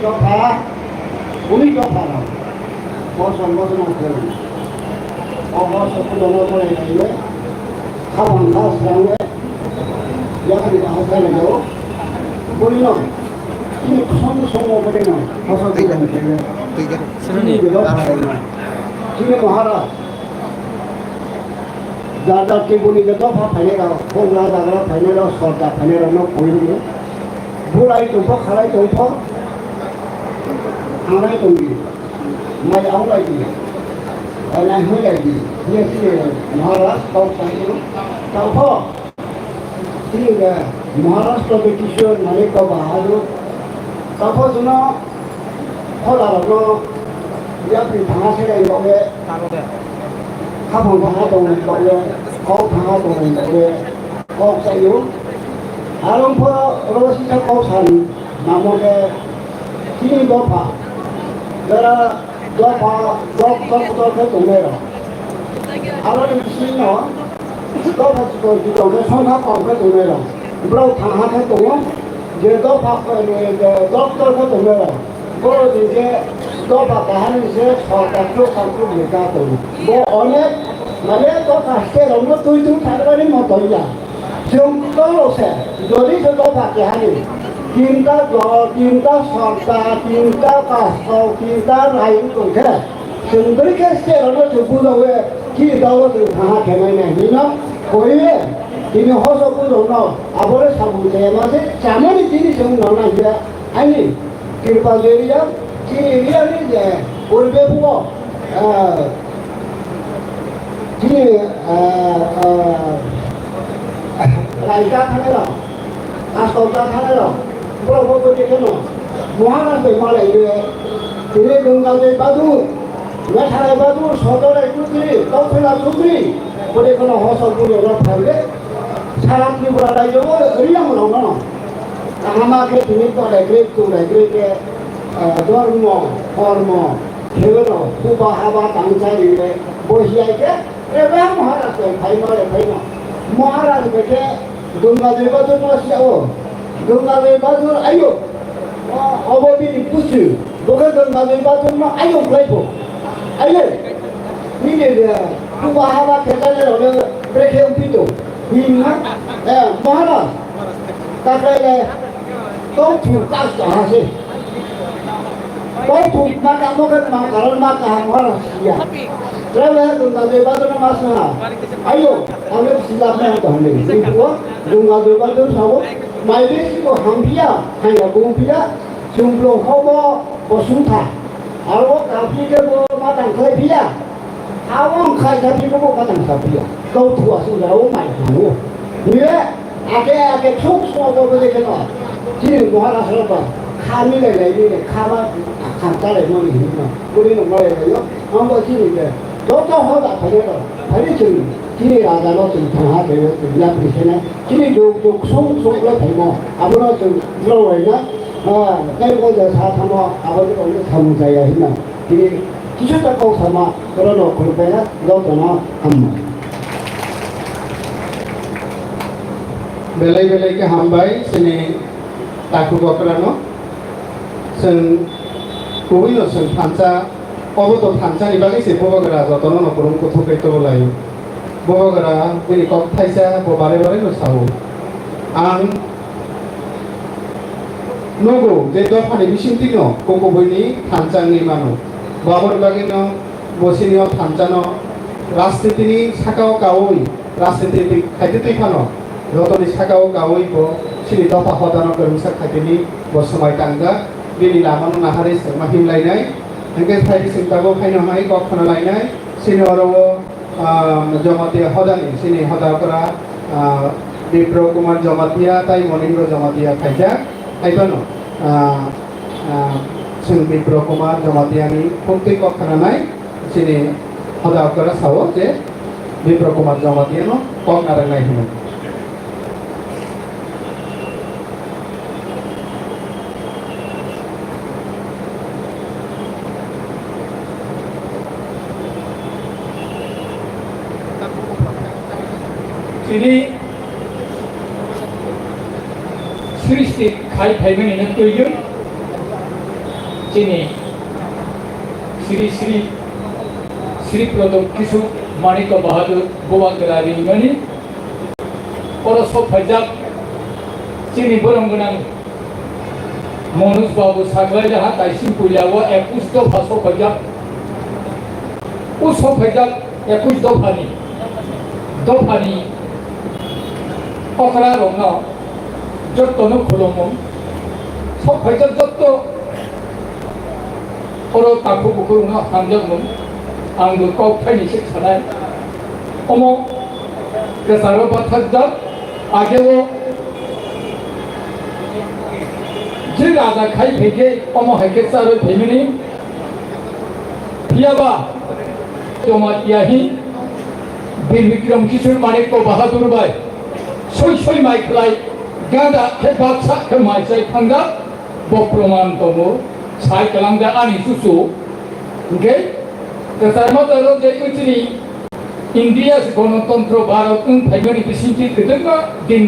dopha uni dopha na boson ko oh so dono ko le khawan khas rangwe ya ka ha ka le jo boli no ini song mo bade no hoso de kan ke सुनिए ini maharaj दादा के बोली के तो फाइने का Cola दादा फाइने का सरदा फाइने का नो कोई नहीं बुलाई तो खलाई तो आनाई तो भी मैं आऊँगा जी और नहीं हो जाएगी ये महाराष्ट्र और साइकिल तो ठीक है महाराष्ट्र के किशोर मालिक का बहादुर तब सुनो खोला लो या फिर कहाँ से गए लोगे खाफों कहाँ तो नहीं लोगे कौन कहाँ तो नहीं लोगे कौन से यूं आलम पर रोज़ी का कौन सा नामों के तीन दफा जरा दफा के तुम्हें आलम किसी ना दफा तो जो के संघा कौन के तुम्हें ब्रो कहाँ के तुम ये दफा डॉक्टर के तुम्हें बोलो दीजिए दफा कहानी से छोटा तो लेगा तो वो अनेक मैंने तो कास्टे रंगो तुम थाने मत हो जा जों तो से जोड़ी से दफा कहानी तीनटा सरता तीनटा कास्टो तीनटा राइन को है सुंदर के से रंगो जो पूरा हुए कि दाव तो कहाँ के नहीं ना कोई है तीन हो सब पूरा ना अब वो सब मुझे मासे चामड़ी तीन से उन्होंने ना किया आई कृपा देरिया कि एरिया नहीं जाए और वे वो कि राइटा खाने ला आस्था खाने ला बड़ा बहुत देखे ना महाराज बेमार है तेरे गंगा दे बादू मैं थाने बादू सौदा रे कुत्री तो फिर आप कुत्री बड़े को ना हो सब पूरे रख फैले सारा की बड़ा राइजो वो एरिया में ना हमारे तुम्हें तो रेग्रेट के धर्म कर्म खेल खूब हाबा तांचारी बसिया के रे महाराज भाई मारे भाई ना महाराज बेटे गंगा देवता तो सियाओ गंगा देवता आयो अबोबी कुछ बोके गंगा देवता में आयो भाईको आयोนี่खूब हाबा खेलने रे ब्रेके उठितो हिना महाराज ताकले तोถูก कहाँ से तोถูก कामों के कारण मा कहाँ महाराज किया Travel gungga dewa tu nama sana. Ayo, kami siapa yang tahu ni? Itu gungga dewa tu sahaja. Maile itu hampia, hanya gumpia, jumlah hobo bosunta. Awo kapi ke bo matang klepia. Awam kai kapi ke bo matang kapia. Kau tua sudah umai kamu. Dia, ake cuk semua kau boleh kenal. Jadi muara serba. Kami lagi ni, kama kanta lagi ni. Boleh nombor lagi yo. Ambo sini ke. तो होगा फरेगा फरे चुनी किने राजा लो तुम कहाँ गए हो तुम याद रखे ना किने जो सोंग लो थैमा अब लो तुम लो है ना कई को जैसा थमा अब तो उन्हें थम जाया है ना किने किसी तक को थमा करो लो खुद पे ना लो तो ना हम बेले के हम भाई सिने ताकु बकरानो सन कोई नो सन फांसा अबो थानसानि बागै से बबागरा जतन नखरम को थोकैतो लायो बबागरा बिनि कक थाइसा बबारे बारे न सावो आं नगो जे दफानि बिसिंति न कोको बयनि थानसानि मानो बाबर बागै न बसिनियाव थानसानो राजनीतिनि साकाव गावै राजनीति खायदे तैफानो रतनि साकाव गावै बो सिनि दफा हदानो गरुसा खायदेनि बसमाय तांगा बिनि लामानो नाहारे समा हिमलायनाय Hingga saya simpabo kaino hai kok khana lainai sini oro jamatia hodani sini hoda kora Bipro Kumar jamatia tai Moningro jamatia khaija aibano sing Bipro Kumar jamatia ni pukti kok khana nai sini hoda kora sawo je Bipro Kumar jamatia no kok narang nai himan ini सृष्टि खाई फाइबेनिनो तैयो जोंनि श्री श्री श्री प्रदोप किशोर माणिक बाहादुर गवागोरा रैमानि अर सफायजाक जोंनि बरं गोनां मनोज बाबू सागलाय जाहा दाइसिम पुलियाव 21 दफा सफायजाक उ सफायजाक 21 दफानि अखरा रंना जत्तनो खुलुमो सफायजाक जत्त अर ताखु बुकुरुना हामजागमोन आंबो कावथायनिसो खानाय अम गोसारो बाथाजाक आगेव जे राजा खाई फेके अम हाइके सारो फेमिनि पियाबा जमातियाहि बीर विक्रम किशोर माणिक बाहादुर बाय सय माइखलाय गादा के बाक्सा के माइसाय थांगा ब प्रमाण दङ साय कलांगा आनि सुसु ओके गोसारमादारो जे उचिनि इंडिया गणतंत्र भारत फाइमानि बिसिंथि गोदोंगा दिन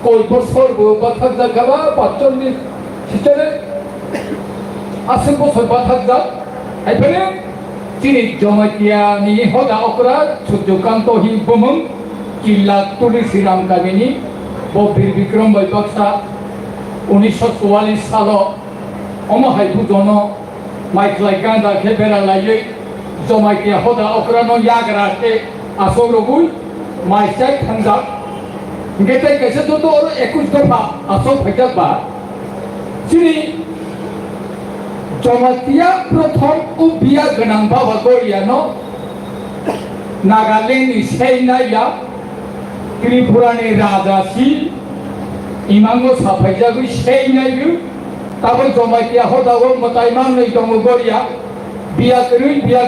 कय बছरबो बाथाजागाबा 45 सितरे 80 बছर बाथाजाग आइफाने जिनि जमातियानि हदा अकरा सुजुकान्त हि बमं जिल्ला तुलसीराम गामिनि बीर विक्रम बाक्सा 1944 साल अमहायबु जन माइखलाय गांदा के बेरा लायै जमातिया हदा अकरानो याग्रा के आसरगुय माइसाय थांजा गेटे कैसे तो 21 दफा आसर फैजाबा जिनि जमातिया प्रथम उबिया गोनां बाबा गरियानो नागालेंडनि सेनाया त्रिपुरानि राजासि इमांगो साफायजागै सेनायबो ताबो जमातिया हदागो मतायमान नै दङ गरिया बिया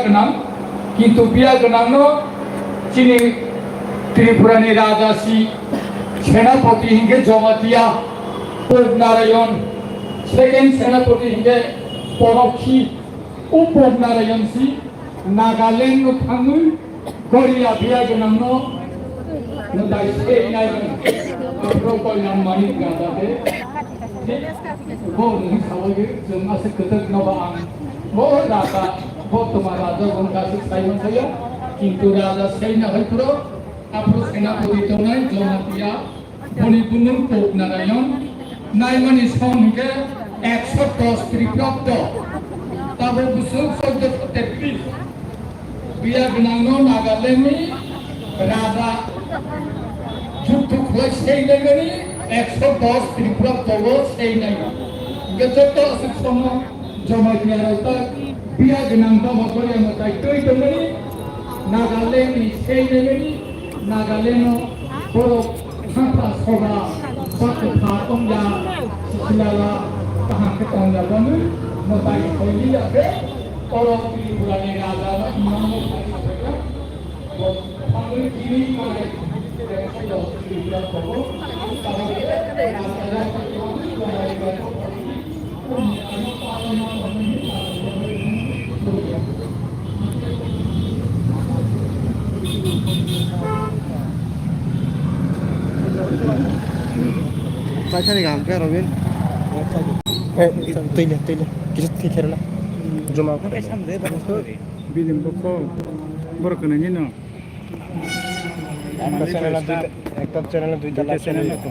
गोनां किन्तु बिया गोनांनो जिनि त्रिपुरानि राजासि सेनापति हिंगे जमातिया पद्मनारायण सेकेंड सेनापति हिंगे परखी पद्मनारायण सि नागालैंड नो थाङै गरिया बिया गोनांनो नदाय सेनायगोन प्रकल्पनाम मानि गादादे बोनि खावगे जों आसे खोथक नबा आं बो राजा बर्तमान राजा गंगासि साइमन थायो किन्तु राजा सेना हैपुरो आप्रो सेनापति दंनाय जमातिया बनि बुनुं पद्मनारायण नायमानि साउनके 110 त्रिप्राप्त ताबो बुसु 1433 बिया गोनांनो नागालेंडनि राजा जुद्ध खुलाय सेनायगनि 110 त्रिप्राप्तबो सेनाय गेजत असुसम जमातिया रायता बिया गोनां बाबाफोरा मताय दै दंगनि नागालेंडनि सेनायगनि नागालेंडनो बर' साफा सभा बाथ्रा दंया सिलाला ताहाके दंयाबानो मताय होलियाबे बर' त्रिपुरानि राजा इमामो थाखायगा थांनो दिनै माने देखायदो त्रिपुराखौ ताहाके Pakai gang ke Robin? Tidak. Kita tikar lah. Jom aku. Bilim boko borok nanya no. Ekor channel tu jalan channel tu.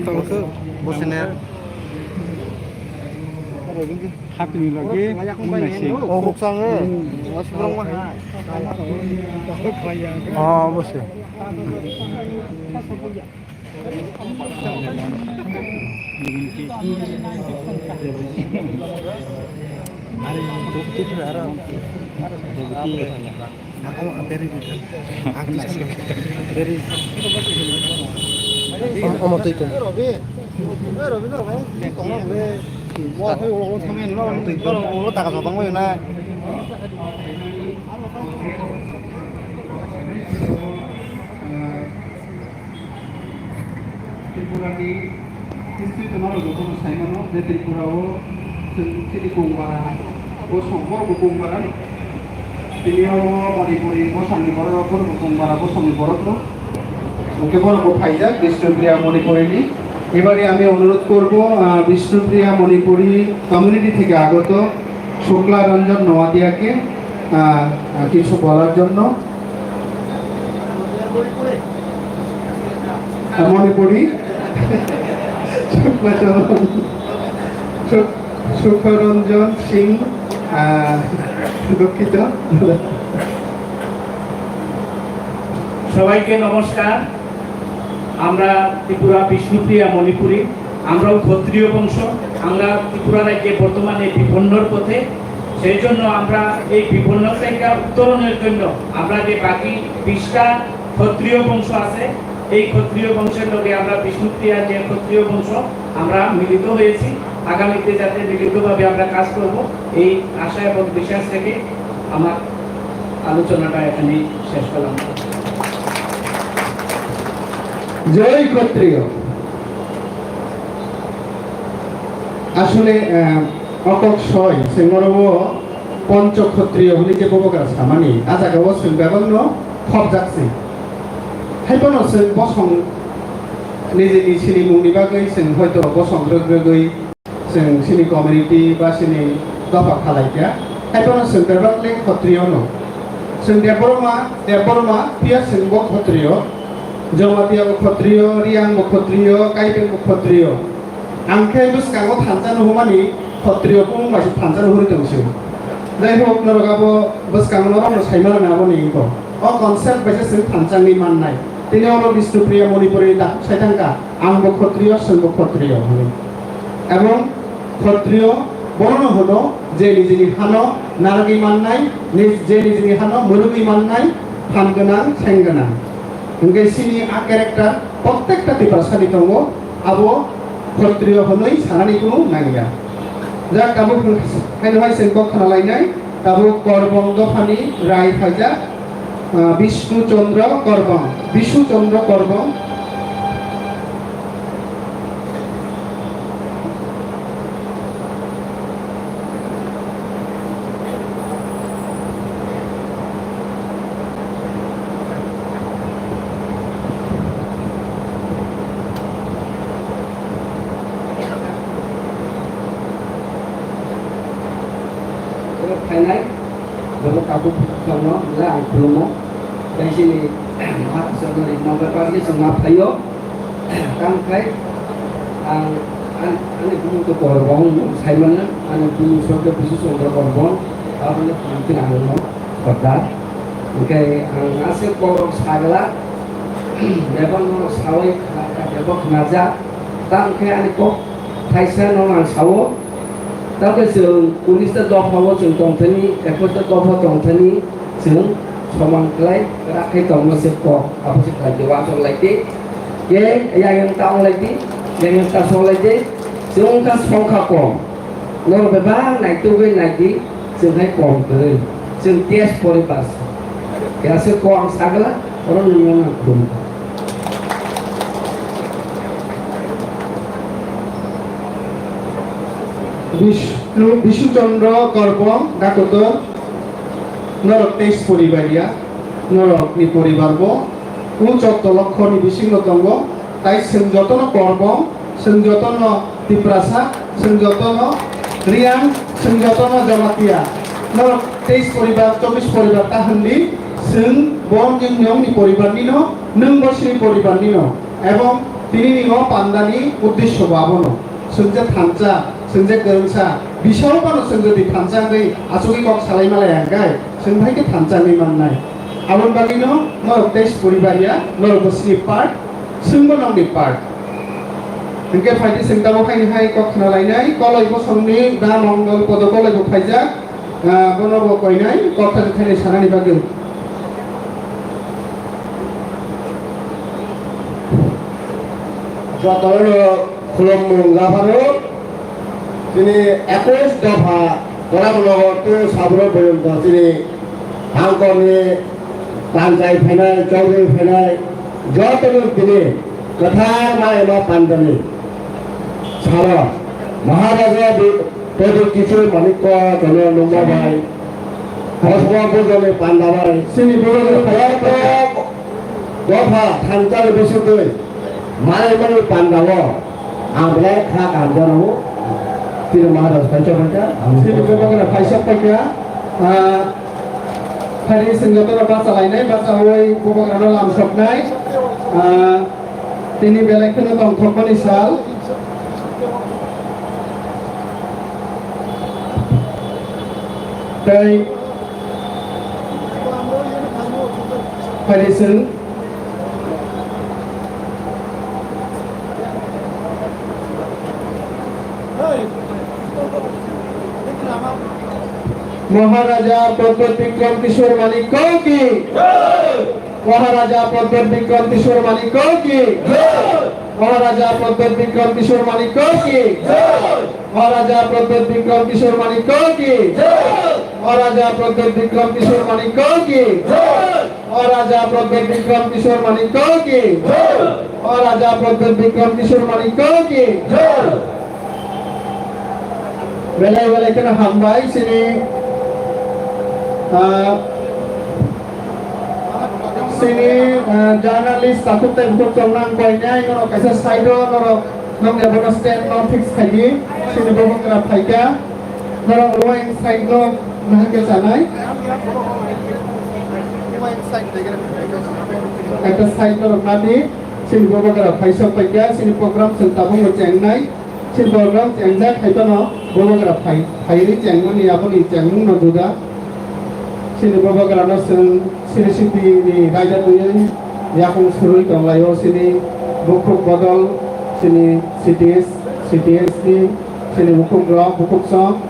Tahu ke? Bosannya. Happy ni lagi. Masih. Oh, bukannya. Masih berang mah. Oh, bosan. त्रिपुरानि history तनाव जों साइमनो जे त्रिपुराव जों city गंबारा बसंबर गंबारा बिनियाव मणिपुरि बसंनि बर'फोर गंबारा बसंनि बर'फोर okay बर'खौ Pfizer डिस्ट्रिक्टया मणिपुरिनि এবারে আমি অনুরোধ করব বিষ্ণুপ্রিয়া মণিপুরী কমিউনিটি থেকে আগত শুক্লা রঞ্জন নোয়াদিয়াকে কিছু বলার জন্য। মণিপুরী সুখরঞ্জন সিং, দুঃখিত। সবাইকে নমস্কার। আমরা ত্রিপুরা বিষ্ণুপ্রিয়া মণিপুরী, আমরাও ক্ষত্রিয় বংশ। আমরা ত্রিপুরা রাজ্যে বর্তমানে বিপন্নর পথে, সেই জন্য আমরা এই বিপন্ন থেকে উত্তরণের জন্য আমরা যে বাকি 20টা ক্ষত্রিয় বংশ আছে, এই ক্ষত্রিয় বংশের লোকে আমরা বিষ্ণুপ্রিয়া যে ক্ষত্রিয় বংশ আমরা মিলিত হয়েছি। আগামীতে যাতে মিলিতভাবে আমরা কাজ করব, এই আশা এবং বিশ্বাস থেকে আমার আলোচনাটা এখানে শেষ করলাম। জয় ক্ষত্রিয়। আসলে অকক সয় সেমরব পঞ্চ ক্ষত্রিয় হলি যে ববকার সামানি আজাগাव जों बेबांनो खबजाकसै हायबनो जों बसं निजेनि सिनि मुंनि बागै जों हयतो बसं रोगै जों सिनि कमिउनिटि बा सिनि दफा खालायया हायबनो जों बेबांले क्षत्रिय नो जों देबरमा पिया जों ब क्षत्रिय जमातिया क्षत्रिय रियां क्षत्रिय काइबें क्षत्रिय आंखे बुसकांगो थानजानो हुमानि क्षत्रिय बुंबासो थानजानो हुरिदोंसो जाय होक नरगाबो बुसकांगो नरनो साइमाना नाबोनि इखो अ कनसेप्ट बायसे जों थानजांनि माननाय तिनि हलो विष्णुप्रिया मणिपुरी दा साइथांका आंबो क्षत्रिय जोंबो क्षत्रिय होनो एबं क्षत्रिय बरनो हलो जे निजिनि हानो नारगि माननाय जे निजिनि हानो मुरुगि माननाय थानगोनां सेंगोनां ओंगे सिनि आ क्यारेक्टार प्रत्येकटा टिपासानि दङ आबो क्षत्रिय हनै सानानि कुनु नागिरा जा काबु हायनोहाय जों खोनालायनाय काबु करबं दफानि राय फायजा विष्णुचंद्र करबं फाइनाल बेखौ काबु खालामनो ला आं खुलुमो दाइसिनि माखासे नम्बर पार्टि जोंना फायो कामखाय आं आंनि बुंनो करबं साइमोन आंनि बुंनो सके विष्णुचंद्र करबं आरो फांथिनांगौ खदा ओंखाय आं आसे करब सागला बेबन सावै बेबक नाजा तांखाय आंनि को थाइसा न आं सावो ताके जों 19टा दफायाव जों दंथानि 21टा दफा दंथानि जों समानलाय राखै दंमोसे क आपसे खायवा संलायदि ये yang taंलायदि yang ta संलायदि जों का संखा कम न बेबा नायतु बे नायदि जों हाय कम गै जों टेस्ट परिबास यासे को आं सागला अरन नियम खुम विष्णुचंद्र करबं गाकत नरक तेज परिबारिया नरकनि परिबारबो उचक लक्षनि बिसिंग दंग ताइ जों जतन करबं जों जतन तिप्रासा जों जतन रियां जों जतन जमातिया नरक तेज परिबार 24 परिबार ताहननि जों बन जोंनि परिबारनि न नों बसिनि परिबारनि न एवं तिनि न पान्दानि उद्देश्य बाबनो जों जे थानजा जों जे गोरोंसा बिसावबानो जों जुदि थानजाङै आसुगि कक सालाय मालाया गाय जों भाइके थानजाङै माननाय आबन बागिनो नरक तेज परिबारिया नरक बसिनि पार्ट जोंबो नंनि पार्ट ओंके फाइदि जों दाबो फाइनहाय कक खोनालायनाय कलय बसंनि दा मंगल पद कलयबो फाइजा बनबो कयनाय कथा थायनाय सानानि बागै যতন খুলম গাফারো তিনি 21 দফা পরামনগরতে সাবর পর্যন্ত তিনি হাংকংয়ে পাঞ্চাই ফেনাই চৌধুরী ফেনাই যতন তিনি কথা মায়মা পান্ডানি সারা মহারাজা তদু কিছু মানিক জন নম্বর ভাই হসবাবু জনে পান্ডা ভাই সিনি বড় দফা থানতার বিশুদ্ধ মায়ের মানে পান্ডাব ambil hak ambil nu tidak mahal panca sini bobagara paisa paika hari senjata bahasa lainnya bahasa Hawaii bobagara lam soknai tini belak kena tong thokoni sal tai hari sen महाराजा प्रद्योत विक्रम किशोर मालिक की महाराजा प्रद्योत विक्रम किशोर मालिक की महाराजा प्रद्योत विक्रम किशोर मालिक की महाराजा प्रद्योत विक्रम किशोर मालिक की महाराजा प्रद्योत विक्रम किशोर मालिक की महाराजा प्रद्योत विक्रम किशोर मालिक की महाराजा प्रद्योत विक्रम किशोर मालिक की बेले kena hambai sini sini jurnalis takut tempat tonang banyak noro kasa side noro nong level stand nong fix kali sini bawa kerap kaya noro ruang side no nah ke sana ada side noro nanti sini bawa kerap kaya kaya sini program sentabung berjenai sini program jenjak kaya no bawa kerap kaya ini jengun ni apa ni jengun no juga sini bawa kerana sini sini ni raja tu yang yang suruh tonglayo sini bukuk bodol sini CTS ni sini bukuk rock bukuk song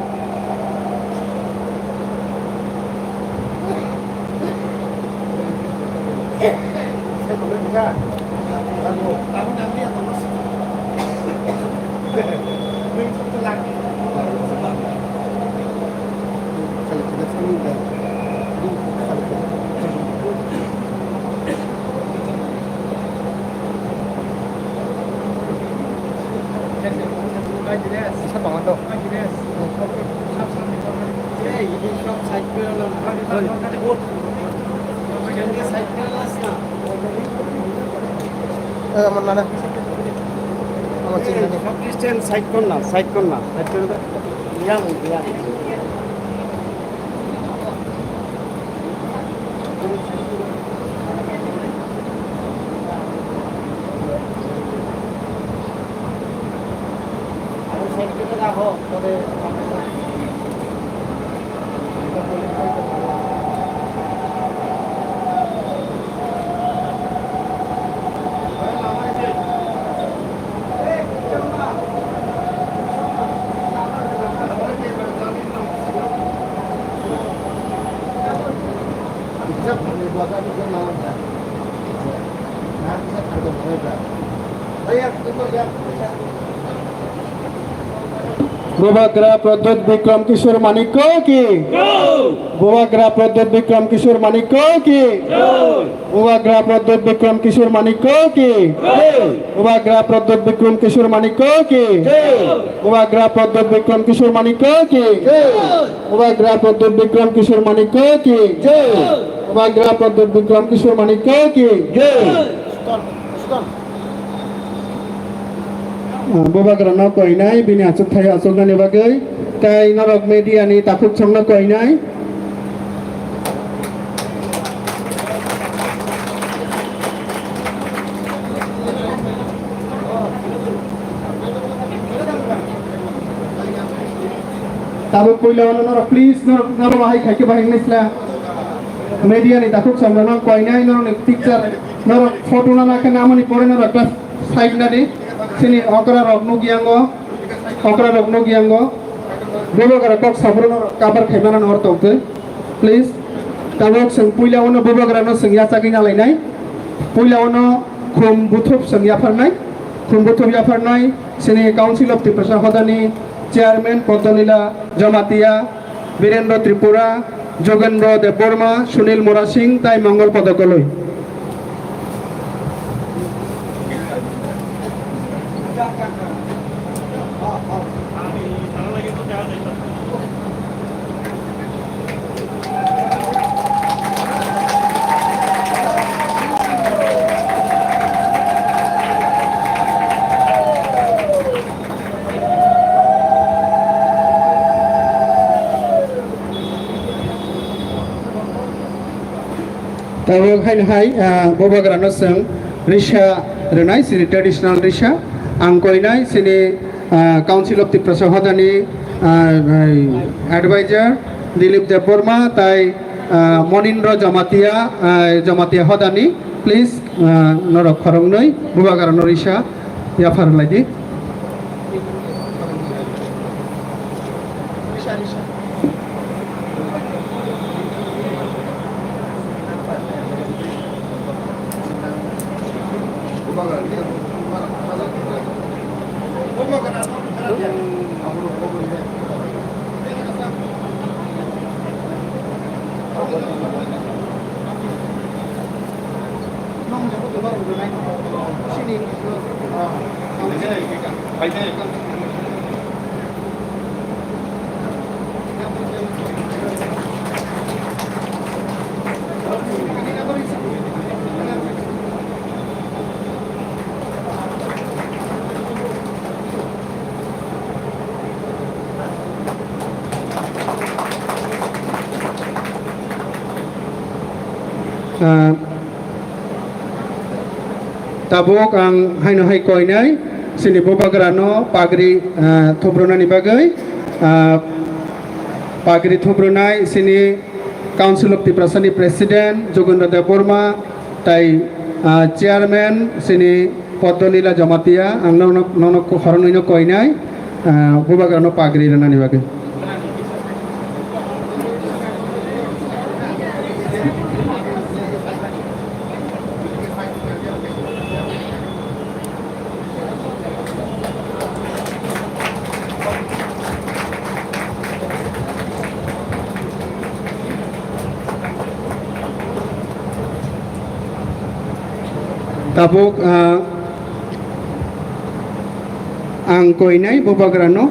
mana? Sama sini. Christian side corner. Yang. Bubagara Pradyut Vikram Kishore Manik ki Bubagara Pradyut Vikram Kishore Manik ki Bubagara Pradyut Vikram Kishore Manik ki Bubagara Pradyut Vikram Kishore Manik ki Bubagara Pradyut Vikram Kishore Manik ki Bubagara Pradyut Vikram Kishore Manik ki Bubagara Pradyut Vikram Kishore Manik ki Bubagara no koinai bini acuk thai acuk na nebagai kai norok media ni takuk chongna koinai tabu koila norok please norok bahai khai ke bahai nisla media ni takuk chongna no koinai norok picture norok photo na na ke namani pore norok side na ni sini okra rognu giango bubagara kok sabrono kabar khemana nor tokte please tabok sing puila ono bubagara no sing yacha gina lainai puila ono khum buthup sing yafarnai sini council of tripura hodani chairman Podolila Jamatia Virendra Tripura Jogendra Deborma Sunil Morasing tai Mongol Podakoloi Tahu hai hai boba grano seng risha renai sini traditional risha angkoi nai sini Council of the Prasahodani advisor Dilip Deborma tai Monindra Jamatia Hodani please norok khorong noi boba grano risha ya far lagi. Tabok ang haino hai koinai sini boba grano pagri thobrona ni bagai pagri thobrona sini Council of the Prasani President Jogondra Deborma tai Chairman sini Podolila Jamatia ang nonok khorong koinai boba grano pagri rana ni bagai. Tabuk ang koinai boba grano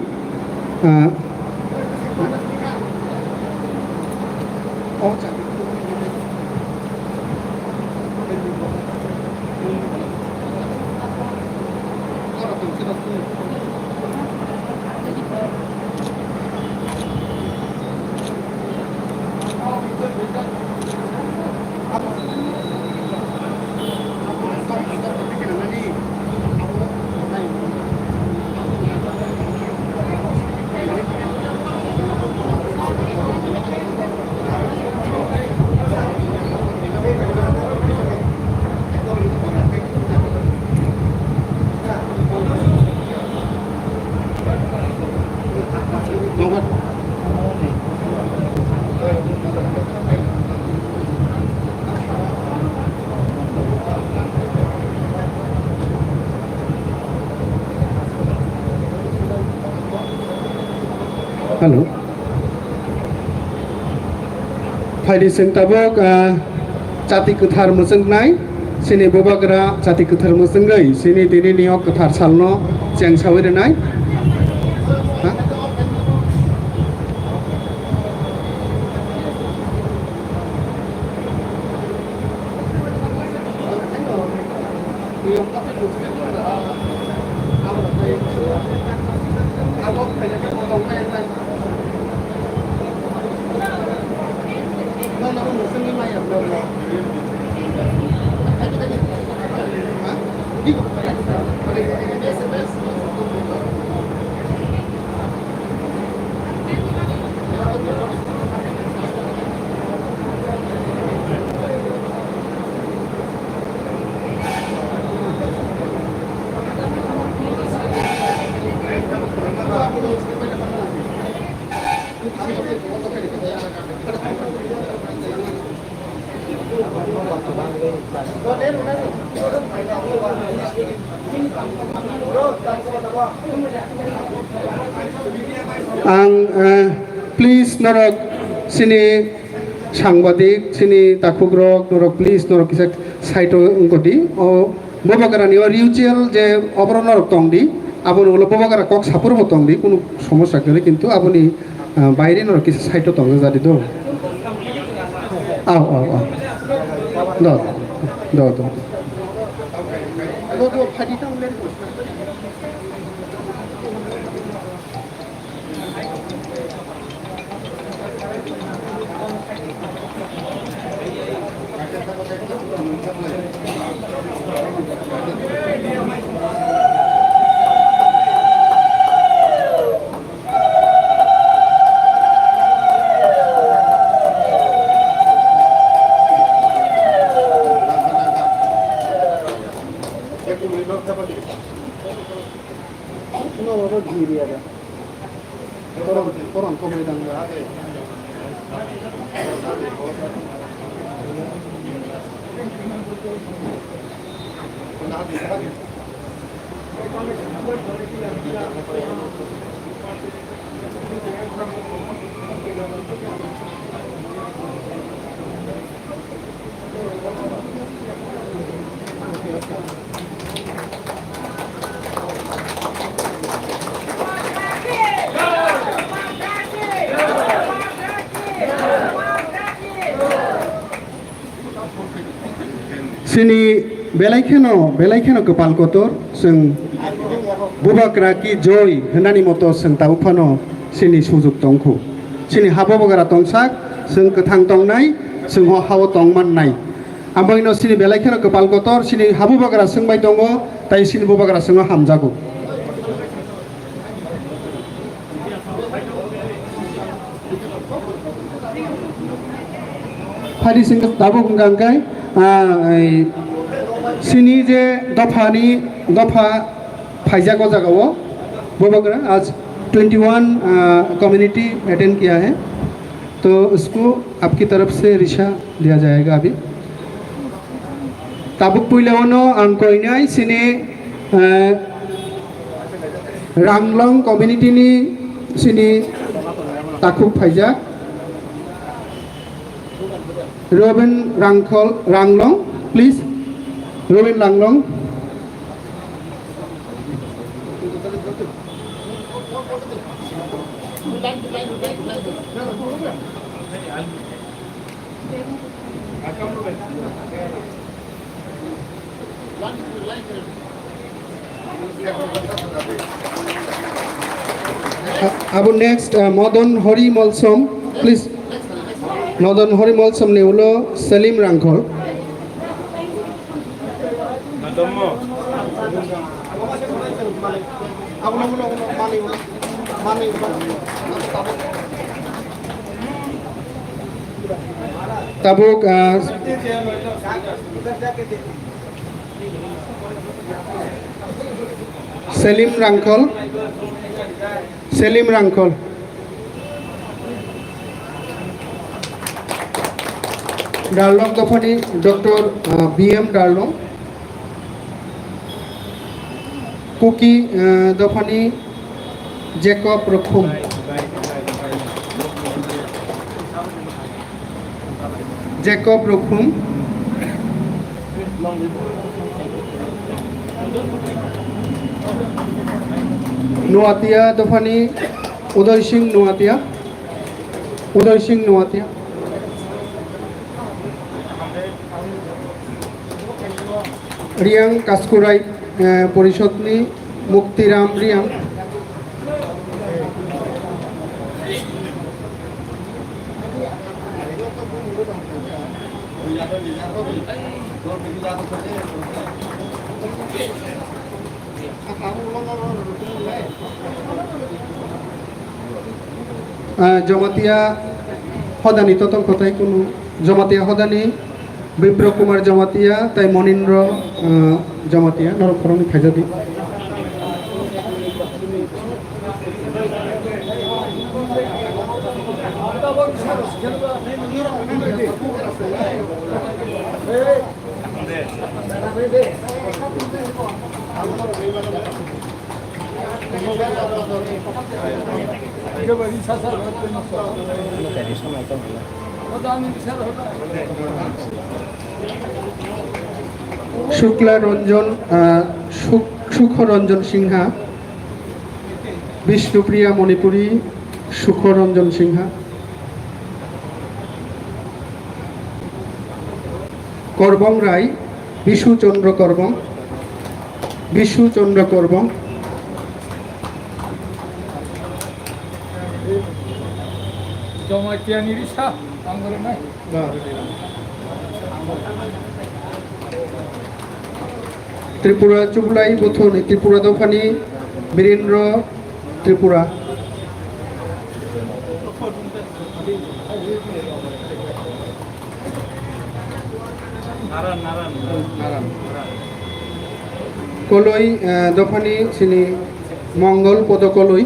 Halo. Faidi sing tabok jati kethar musengnai sini bobagra jati kethar musengai sini dini niok kethar salno jeng sawirenai. Please norok sini sangbadik sini takugrok norok please norok kisak saito ungkodi o bobagara ni ritual je obro norok tongdi aboni ulo bobagara kok sapur botongdi kono সমস্যা গেলে কিন্তু আপনি বাইরে norok kisak saito tong jadi do aw do Sini belaikeno kepal kotor sing bubakra ki joy henani moto sing taupano sini sujuk tongku sini habo bogara tongsak sing kethang tongnai sing ho hawo tongman nai ambaino sini belaikeno kepal kotor sini habo bogara sing bai tongo tai sini bubakra sing hamjago Hari sing tabuk gangkai sini je दफा Pfizer को जगह वो बगरा आज 21 community attend किया है तो उसको आपकी तरफ से रिशा दिया जाएगा अभी ताबुक पुइलावनो अंको इनाई सिने रांगलोंग कम्युनिटी नि सिनी Takuk Pfizer robin Ranglong please robin Ranglong अब नेक्स्ट मदन हरि मलसम प्लीज मदन हरि मलसम ने उलो Salim रांखल tabuk Selim Rangkol Darlong Dofani Dr. BM Darlong Kuki Dofani Jacob Rokhum Nuatia Dofani Uday Singh Nuatia Riang Kaskurai Porishotni Muktiram Riang Jamatia Hodani Totong Kotai Kunu Jamatia Hodani Bipro Kumar Jamatia Tai Monindro Jamatia Norokoroni Khajadi Shukla Ranjan Shukho Ranjan Singha Vishnupriya Manipuri Shukho Ranjan Singha Korbong Rai Bishu Chandra Korbong Jomatian Irisha, Anggur Tripura চুবলাই বথুনি Tripura দফানি Virender Tripura কলই দফানি সিনি মঙ্গল পদ কলই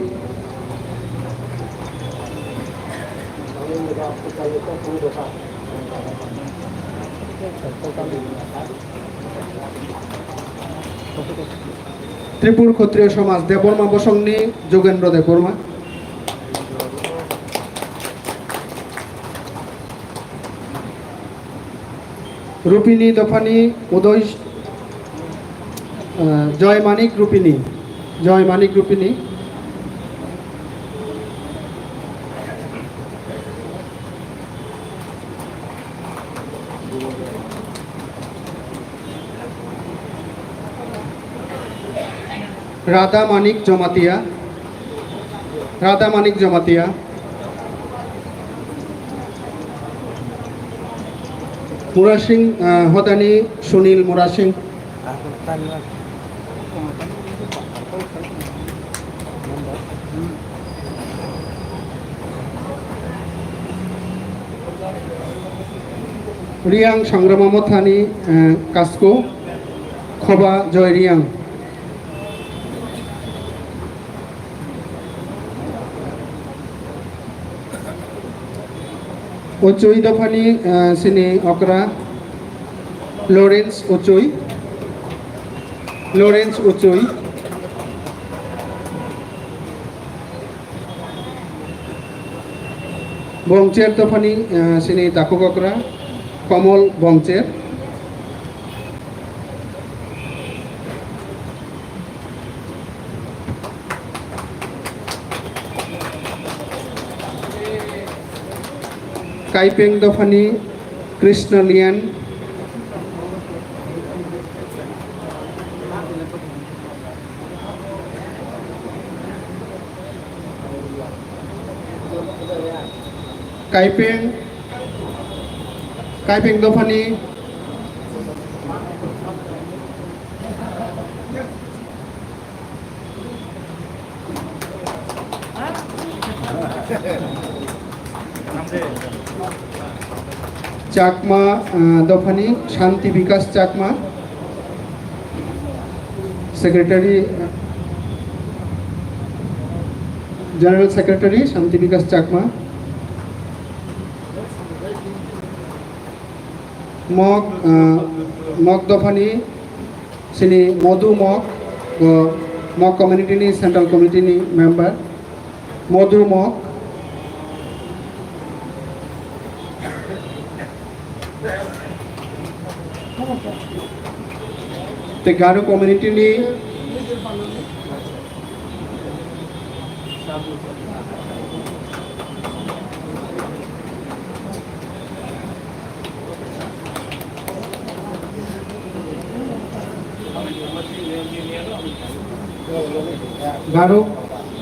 ত্রিপুর ক্ষত্রিয় সমাজ দেববর্মা বসংনি যোগেন্দ্র দেববর্মা রূপিনী দফানি উদয় জয় মানিক রূপিনী রাধা মানিক জমাতিয়া মুরা সিং হদানি সুনীল মুরা সিং রিয়াং সংগ্রাম মথানি কাসকো খবা জয় রিয়াং উচুই দফানি সিনি অকরা Lawrence উচুই বংচের দফানি সিনি দাকু ককরা কমল বংচের কাইপেং দফানি কৃষ্ণ লিয়ান কাইপেং দফানি চাকমা দফানি Shanti Bikash Chakma secretary general secretary Shanti Bikash Chakma মক দফানি sini Modu Mok community ni central committee ni member Modu Mok te Garo community ni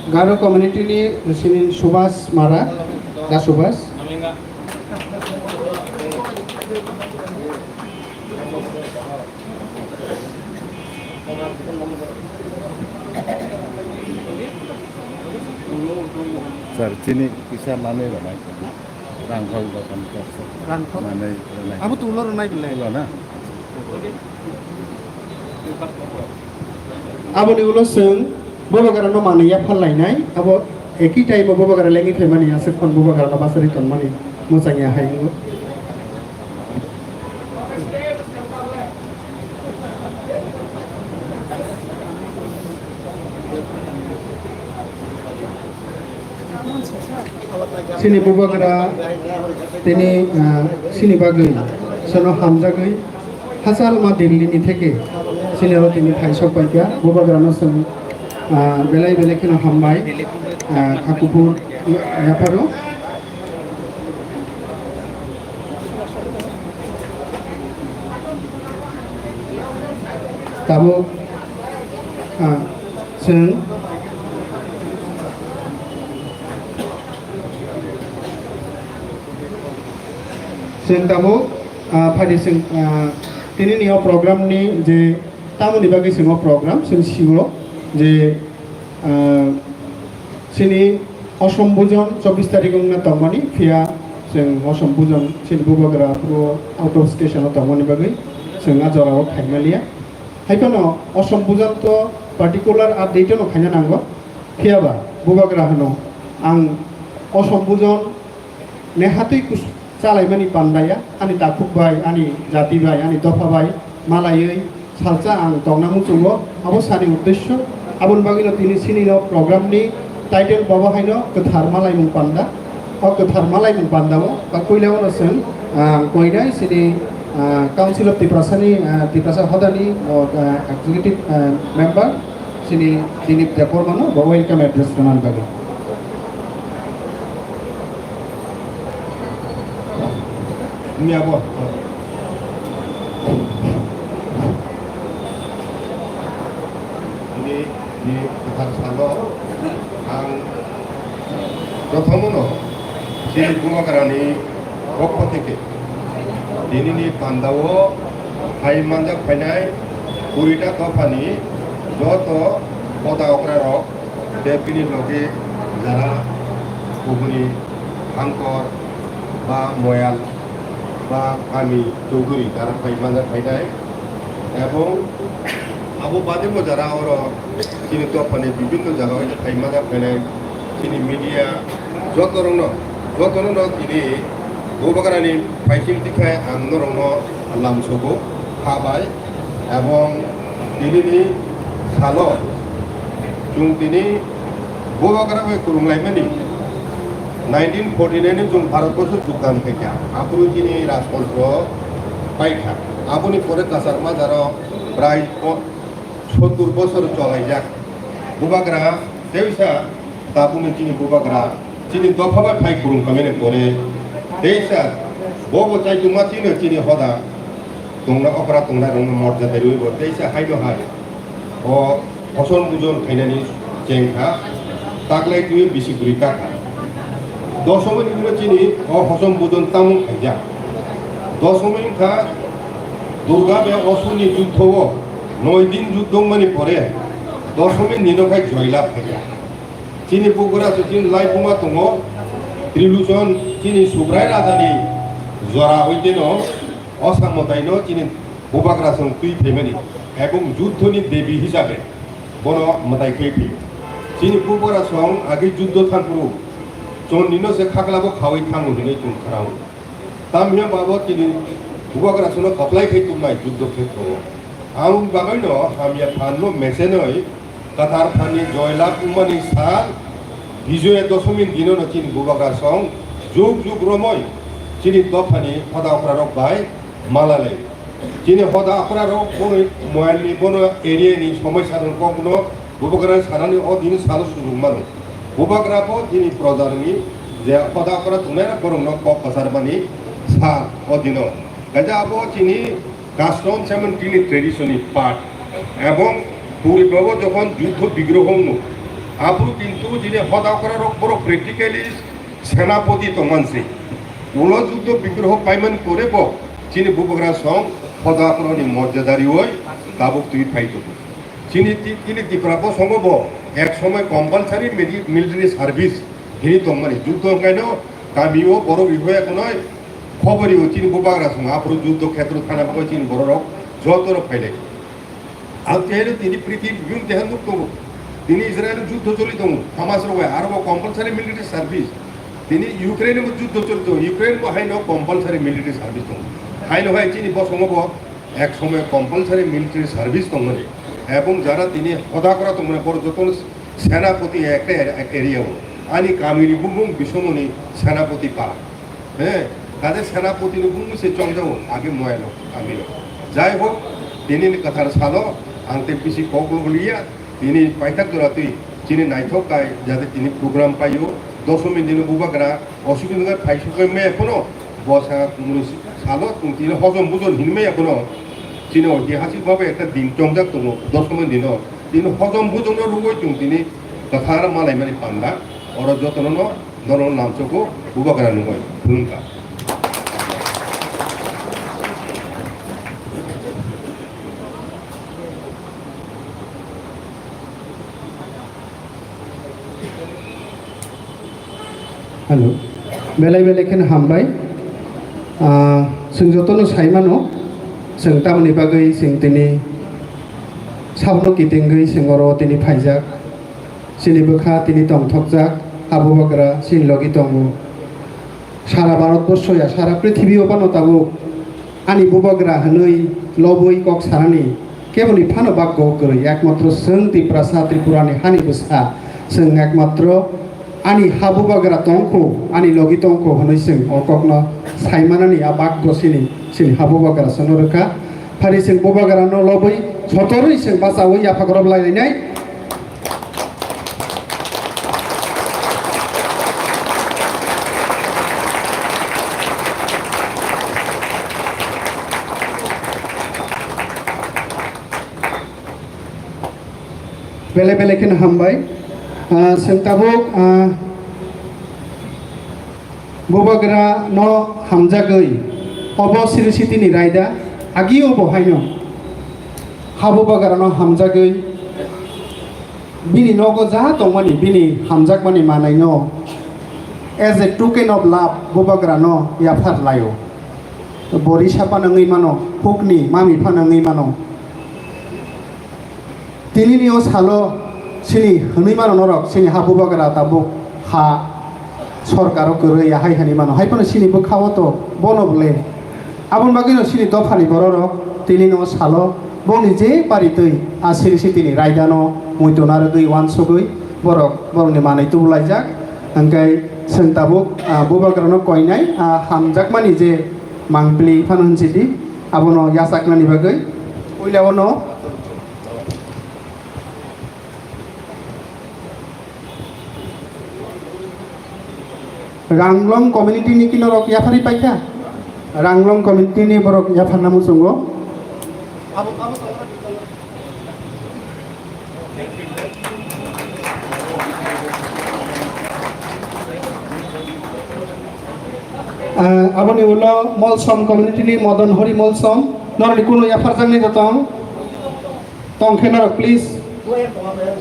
Garo community ni sini Subhas Mara da Subhas Sir, sini bisa mana lah, rangkau bahkan Rangkau mana? Abu tulur naik beli Lah, Abu ni ulo seng Bobo gara no mana ya phal lainai Abu eki time bobo gara lengi themani asep kon bobo gara no basari ton mani musang ya hai ngo sini bobo gara tini sini bagui sono hamjagui hasal ma Delhi ni theke sini ro tini thai sok paikya bobo gara no seng belai belai kena hambai akupur apa lo tamu seng tamu फायदे जों दिनैनि प्रग्रामनि जे तामुनि बागै जोङो programme जों सिगाङाव जे जोंनि असम बुजन 24 तारिखआवनो थांमानि फैया जों असम बुजन जोंनि बुबाग्रा आउट अफ स्टेशनाव थांमानि बागै जों आजाराव थाइमालिया हायखानो असम बुजन तो पार्टिकुलार आ डेटनो खायना नांगौ फैयाबा बुबाग्रा होनो आं असम बुजन नेहातै चालायमानि पान्डाया आंनि दाखुबाय आंनि जातिबाय आंनि दफाबाय मालायै सालचा आं दंनामु चुंगो आबो सानि उद्देश्य आबुन बागिनो तिनि सिनिनो प्रग्रामनि टाइटेल बाबाहायनो गोथार मालायमुं पान्डा गोथार मालायमुं पान्डामो बा कइलावनो जों कइनाय सिनि काउन्सिल अफ तिप्रासा हदानि एक्जिकिउटिभ मेम्बार सिनि दिलीप देबबर्मानो बा वेलकाम एड्रेस होनानै बागै मियाबो ini Tuhan Salo ang প্রথমনো সেই বুমাকারানি পক্ষ থেকে দিনিনি পান্দাও হাই মানজা ফাইনাই 20টা দফানি যত পদা অকরা রক দেবগিনি লগে যারা গুগুনি হাঙ্কর বা ময়াল বা আমি চৌধুরী তারা হাই মানজা ফাইনাই এবং আবু বাদেবো যারা ওর চিনি দফানি বিভিন্ন জায়গায় হাই মানজা ফাইনাই চিনি মিডিয়া যত রং তিনি গোবাগারানি ফাইটিং দিখায় আঙ্গ রং লামসবো খাবাই এবং দিল্লি সালো जों दिनै गोबाग्राबो खुरुंलायमानि 1949 जों भारतबर्ष যোগদান खायखा आपुनि दिनै राजतंत्र पाइखा आपुनि परे कासारमा जारो प्राय 70 বছর চলাইজাক गोबाग्रा देउसा दापुनि दिनै गोबाग्रा दिनै दफाबा फाइ खुरुंखामानि परे देउसा बबो चाइजुमा दिनै हदा दंना अकरा दंना रं मर्यादा रइबो देउसा हायनो हाय अ फसल बुजन खायनानि जेंखा तागलाय तुइ बिसि गुरि काका दशमनि गुनो चिनि अ हसम बुजन तामु खायजा दशमनि खा दुर्गा बे असुनि युद्धो 9 दिन युद्धमानि परे दशमनि निनखाय जयलाभ खायजा चिनि बुगुरा चिनि लाइफुमा दङो त्रिलुसन चिनि सुब्राय राजानि जरा हइतेनो असामतायनो चिनि गोबाग्रासं तुइ फेमेनि এবং যুদ্ধনি দেবী হিসাবে বড় মতাই খেপি চিনি পুবরা সং আগে যুদ্ধ থানপুরু চন্দিনো সে খাকলাবো খাওয়াই থাঙ্গু দিনে চুন খারাও তামিয়া বাবো চিনি বুবাগ্রা সনো কপলাই খাই তুমাই যুদ্ধ ক্ষেত্র আউ বাগাইন হামিয়া ফানলো মেসেনই কাতার ফানি জয়লাভ উমানি সাল বিজয় দশমী দিন চিনি বুবাগ্রা সং যুগ যুগ রময় চিনি দফানি হদা অপরারক বাই মালালাই চিনি হদা অপরারক বনে ময়ালনি বন এরিয়ানি সমস্যার কোনো বুবাগ্রা সারানি অদিন সাল সুযোগ মানো বুবাগ্রাপো চিনি প্রজারনি যে হদা অপরা তুনারা বরং কক কাসারবানি সাল অদিন গাজা আবো চিনি কাস্টম যেমন চিনি ট্রেডিশনি পাঠ এবং পূর্বব যখন যুদ্ধ বিগ্রহ আপু কিন্তু যিনি হদা অপরারক বড় প্র্যাকটিক্যালি সেনাপতি তমানসি উল যুদ্ধ বিগ্রহ পাইমান করে চিনি বুবাগ্রা সং হদা অপরানি মর্যাদারি হই তাবুক তুই ফাইতো চিনি তিনি ত্রিপুরাপো সম্ভব এক সময় কম্পালসারি মিলিটারি সার্ভিস হিনি তমানি যুদ্ধ কেন গামিও বড় বিভয় নয় খবরই চিনি বুবাগ্রা সং আপু যুদ্ধ ক্ষেত্র থানা চিনি বড় রক যতর ফাইলে আর তিনি পৃথিবী বিভিন্ন দেহান দম তিনি ইসরায়েলের যুদ্ধ চলিত হামাস রয় আর কম্পালসারি মিলিটারি সার্ভিস তিনি ইউক্রেনের যুদ্ধ চলিত ইউক্রেন হাইন কম্পালসারি মিলিটারি সার্ভিস দম হাইন হয় চিনি বসম্ভব এক সময় কম্পালসারি মিলিটারি সার্ভিস দমনে এবং যারা তিনি হদা করা তোমরা পর্যটন সেনাপতি একটা এরিয়াও আনি কামিনী বুমুং বিষমনি সেনাপতি পা হ্যাঁ তাদের সেনাপতি বুমু সে চন্দ্রাও আগে ময়াল কামিল যাই হোক তিনি কথার সালো আনতে পিসি কগলিয়া তিনি পাইথাক দরাতে চিনি নাইথক গায় যাতে তিনি প্রোগ্রাম পাইও দশমী দিন বুবাগ্রা অসুবিধা ফাইসুকে মে এখনো বসা সালো তিনি হজম বুজন হিনমে এখনো চিনি ঐতিহাসিকভাবে একটা দিন চমজাক দङ দশমী দিন তিনি হজম বুজনের রুগই তিনি কথার মালাই মানে পান্ডা অর যতন নর নামচকো বুবাগ্রা নুগয় ভূমিকা हेलो बेलाय बेलायखौनो हामबाय जों जतनो साइमानो जों तामनि बागै जों दिनै सावनो गिदिंगै जों अर दिनै फायजाक सिनि बोखा दिनै दंथकजाक हाबु बाग्रा सिन लगि दङ सारा भारतबर्षया सारा पृथिबीयाव बानताबो आनि बुबाग्रा हनै लबै कक सारानि केवल फानो बाग्गो गरै एकमात्र जों त्रिपुरासा त्रिपुरानि हानि बोसा जों एकमात्र आनि हाबु बाग्रा तंखौ आनि लगि तंखौ हनै जों अककनो साइमानानि आ बाग्गो सिनि हाबु बाग्रा सनरखा फारि जों बुबाग्रा न लबै सतरै जों बासावै याफाग्रब लायनाय बेले बेलेखौनो हामबाय जों ताबुक बुबाग्रा न हामजागै अब सिरि सिटिनि रायदा आगियो बहायनो हाबु बाग्रा न हामजागै बिनि नगो जा दंमानि बिनि हामजाक मानि मानाय न एज ए टोकेन अफ लाभ बुबाग्रा न याफार लायो बरि सापा नङै मानो हुकनि मामि फा नङै मानो तिनिनियो सालो सिनि हनै मानो नरक सिनि हाबु बाग्रा ताबुक हा सरकारो गरै हाय हानि मानो हायपनो सिनि बोखावो तो बनबले आबन बागिनो सिनि दफानि बररक तिनिनो सालो बनि जे पारितै आ सिरि सिटिनि रायदानो मुइतनार गै वानसगै बरक बरनि मानै तुलायजाक अंकाय जों ताबुक बुबाग्रानो कयनाय हामजाक मानि जे मांप्लि फानहनसिदि आबनो यासाकनानि बागै उइलावनो रांग्लं कम्युनिटी नि किनो रक याफारि पाइका रांग्लं कम्युनिटी नि बरक याफार नामु संगो aboni ulo molsom community ni modon hori molsom norni kuno yafar jangni jatong tongkhenor please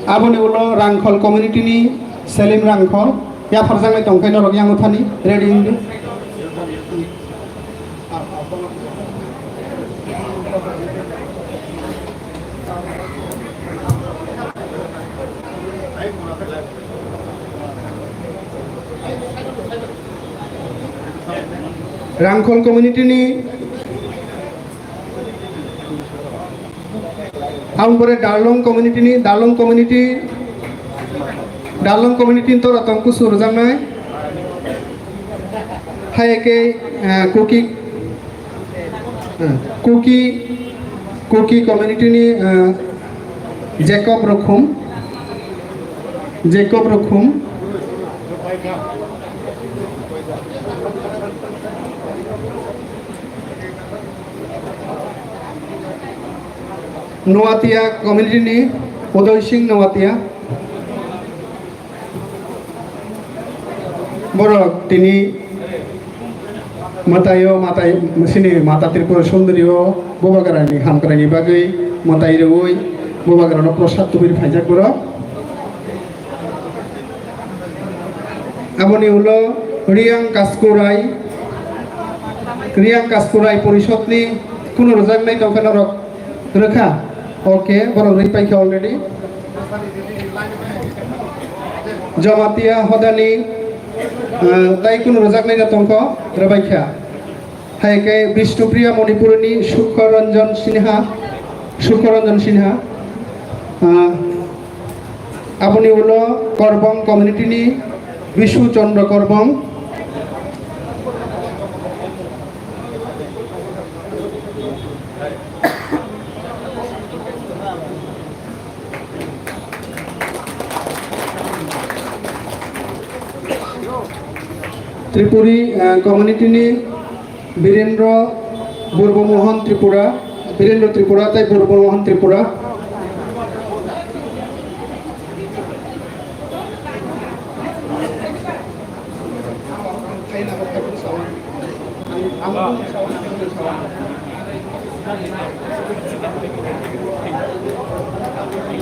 aboni ulo rangkhol community ni selim rangkhol yafar jangni tongkhenor yang uthani ready indi Rankhal community नि आउनबरे Darlong community तो रतंकु सुरजांनाय हायके Kuki community नि Jacob Rakhum Noatia community नि उदय सिंह नवातिया बरक तिनी मतायो सिनि माता त्रिपुरा सुंदरियो बुबाग्रानि हामग्रानि बागै मताय रवै बुबाग्रानो प्रसाद तुबिर फाइजाक बरक आबनि उलो रियां कास्कुराय परिषदनि कुनु रजागनाय दंखाना रक रखा ओके बरक रै पाइका अलरेडी जमातिया हदानि ताई कुनु रजागनाय दंख रबाइखा हायके विष्णुप्रिया मणिपुरनि सुखरंजन सिन्हा आबनि उलो करबं कम्युनिटी नि विष्णु चंद्र करबं त्रिपुरी कम्युनिटी नि वीरेंद्र बुर्बमोहन त्रिपुरा ताई बुर्बमोहन त्रिपुरा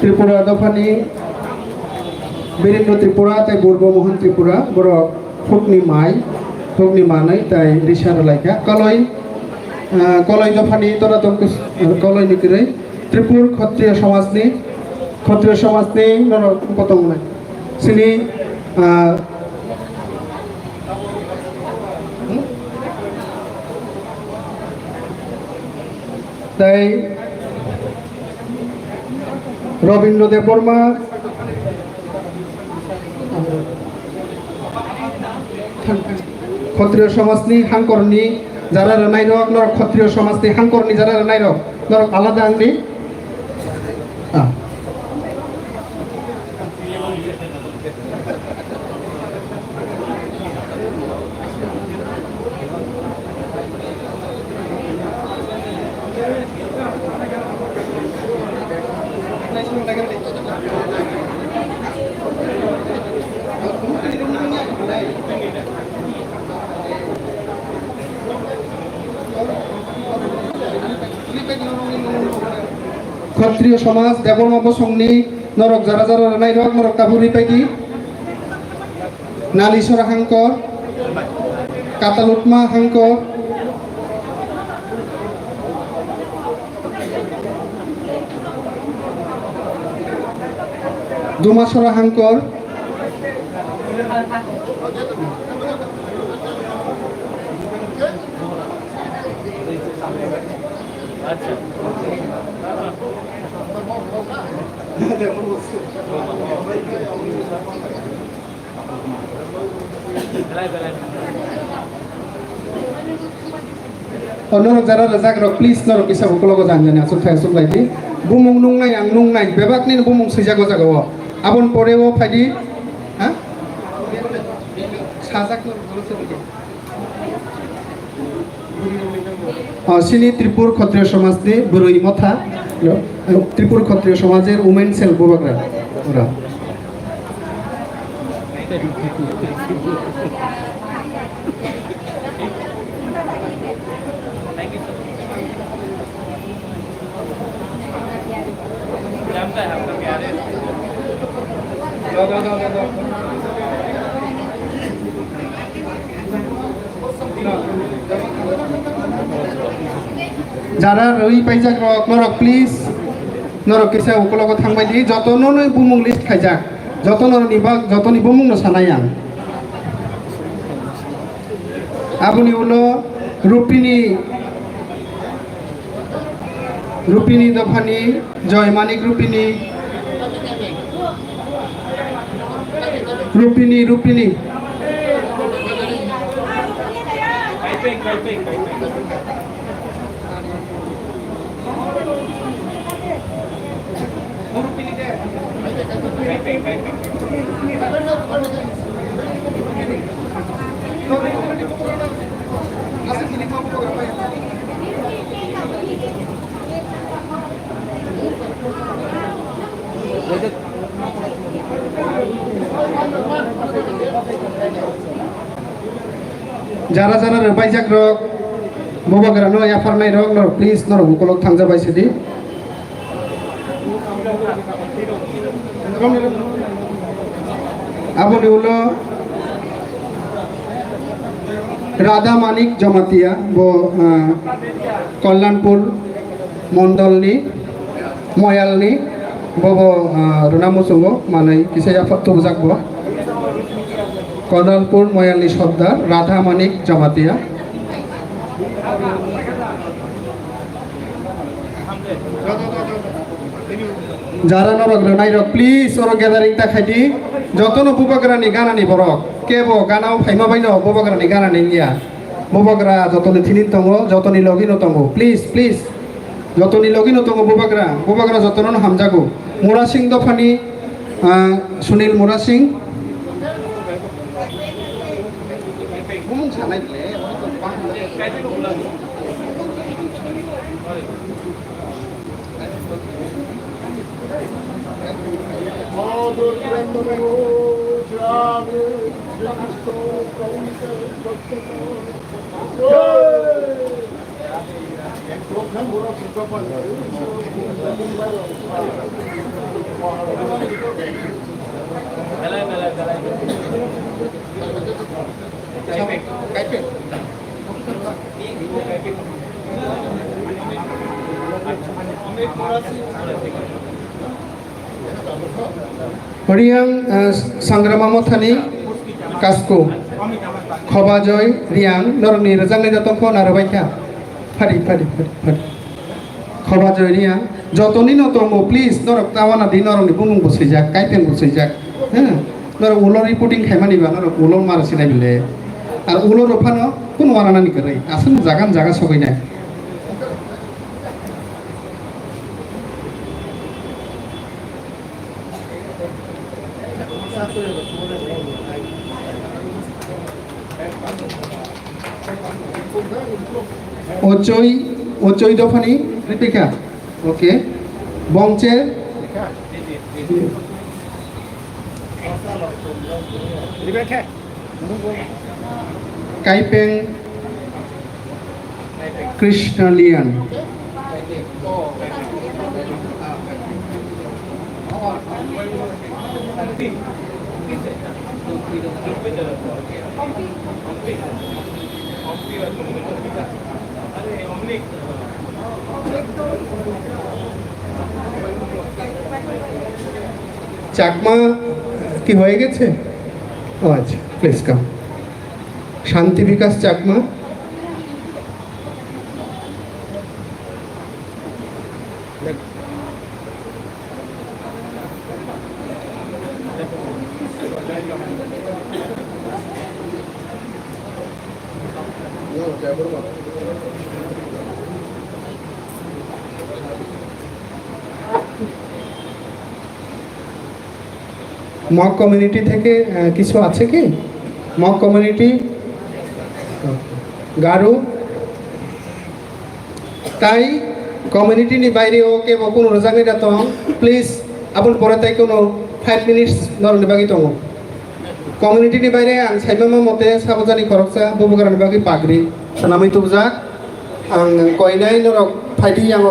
त्रिपुरा दफानी वीरेंद्र त्रिपुरा ताई बुर्बमोहन त्रिपुरा बरक ফুকনি মাই তাই রিসার লাইকা কলই দফানি তোরা তো কলই নিকিরে ত্রিপুর ক্ষত্রিয় সমাজনি কত মনে সিনি তাই রবীন্দ্র দেববর্মা ক্ষত্রিয় সমাজনি হাঙ্করনি যারা রানাই রক নরক ক্ষত্রিয় সমাজনি হাঙ্করনি যারা রানাই রক নরক আলাদা আংনি ক্ষত্রিয় সমাজ দেবর্মা বসংনি নরক যারা রানাই রক নরক কাপুরি পাইকি নালিশরা হাঙ্কর কাতালুটমা হাঙ্কর দুমাসরা হাঙ্কর নরক যারা রাজাক রক প্লিজ নরক isa bukulo janjani asuk thai asuk laidi bumung nungnai ang nungnai bebakni bumung sijago jagawo abon poreo phaidi ha sajak সিনি ত্রিপুর ক্ষত্রিয় সমাজে বড়ই মথা ত্রিপুর ক্ষত্রিয় সমাজের উমেন সেল বুবাগরা ওরা যারা রই পাইজাক রক নরক প্লিজ নরক কিসা উকলক থাংবাই দি যতনো নই বুমুং লিস্ট খাইজাক যতনো নিবাক যতনি বুমুং ন সানাই আং আবুনি উলো রূপিনী দফানি জয় মানিক রূপিনী যারা বাইজাক রক ববাগরা নো ইয়াফারনাই রক নর প্লিজ নর বুকলক থাংজা বাইসেদি আবনি হলো রাধা মানিক জমাতিয়া কল্যাণপুর মন্ডলনি ময়ালনি বব রুনামুসঙ্গ মানে কিসে আফাত তুজাক ব কল্যাণপুর ময়ালনি সর্দার রাধা মানিক জমাতিয়া যারা নরক নাই রক প্লিজ ওর গ্যাদারিং তা খাইদি যতন বুবাগরানি গানানি বরক কেব গানাও ফাইমা বাইন বুবাগরানি গানানি নিয়া বুবাগরা যতনি থিনিন তঙ্গ যতনি লগিন তঙ্গ প্লিজ যতনি লগিন তঙ্গ বুবাগরা যতন হামজাগো মুরা সিং দফানি সুনীল মুরা সিং বুমুং সানাই দিলে Horiang Sangramamothani Kasko Khobajoy Riang Norni Razangni Jatongko Narabaika Padi Khobajoy Riang Jotoni Notomo please Norok Tawana Dinoroni Bumung Busijak Kaipen Busijak Norok Ulor reporting Hemani Norok Ulor Marasinabile R Ulor Opano কোন ওয়ারানানি করে আসলে জায়গা সবাই নাই Ocoy Dofani Ripika okay Bongche Kaipeng Krishna Lian Chakma কি হয়ে গেছে ও আচ্ছা প্লিজ কাম শান্তি বিকাশ চাকমা মক কমিউনিটি থেকে কিছু আছে কি মক কমিউনিটি গারো তাই কমিউনিটি নি বাইরে ওকে কোনো রজাঙ্গি দাতং প্লিজ আপন পরে তাই কোনো 5 মিনিটস নরনি বাগি দङ কমিউনিটি নি বাইরে আं সাইবাमा মতে সাবজানি খরকসা ববগারানি বাগি পাগরি সানাमै तुबजाक आं कयनाय नरक फाइदि आं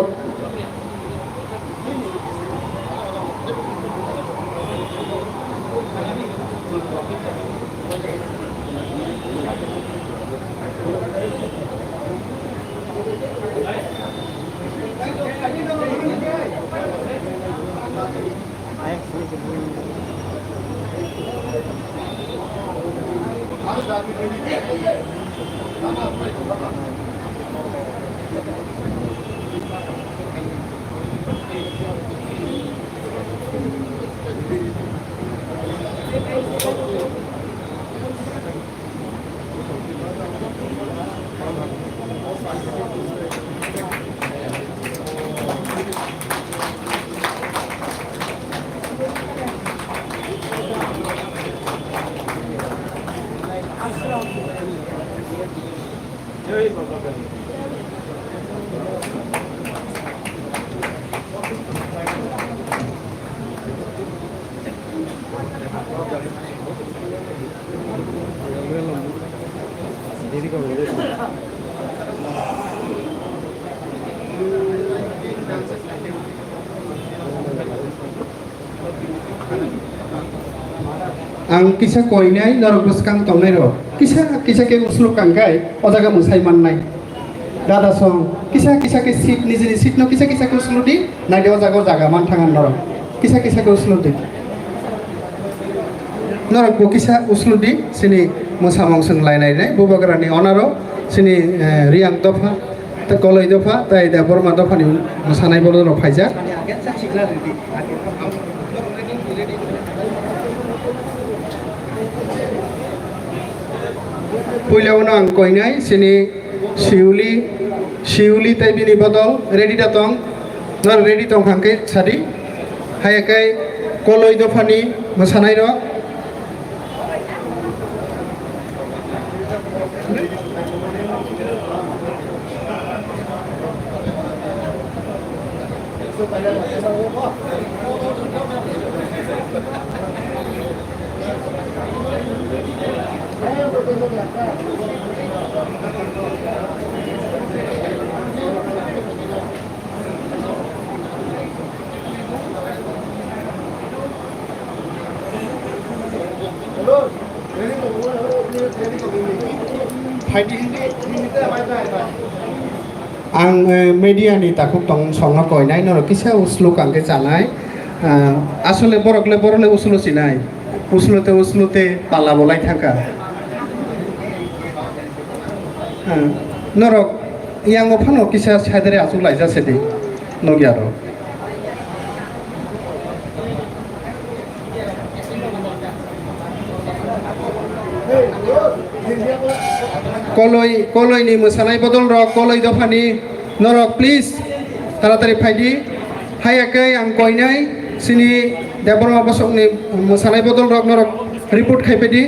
आं किसा कोइनाय नरक बसकां तंगनाय रो किसा के उसलु कांगाय अजागा मुसाइ माननाय दादा सं किसा के सीट निजेनि सीट न किसा के उसलु दि नायदे अजागा जागा मान थांगान नरक किसा के उसलु दि नरक बो किसा उसलु दि सिनि मोसामं सोंलायनाय नै बबगरानि अनारो सिनि रियां दफा त कलय दफा ताइ दा बरमा दफानि मोसानाय बोलो न फाइजा पहिलावनो आं कयनाय सिनि शिउली ताइ बिनि बदल रेडि दातं नर रेडि दं हांके सादि हायकाय कलय दफानि मोसानाय र आं मेडियानि ताखौ दं संना कयनाय नर किसा उसलु कांके जानाय आसले बरकले बरले उसलु सिनाय उसलुते पाला बलाय थाका नरक yang opano kisa sadere asu laisa sedi nogiaro koloi ni mosanai bodol rok koloi dofani norok please taratari phaidi hayakai ang koinai sini deborma bosok ni mosanai bodol rok norok report khaipedi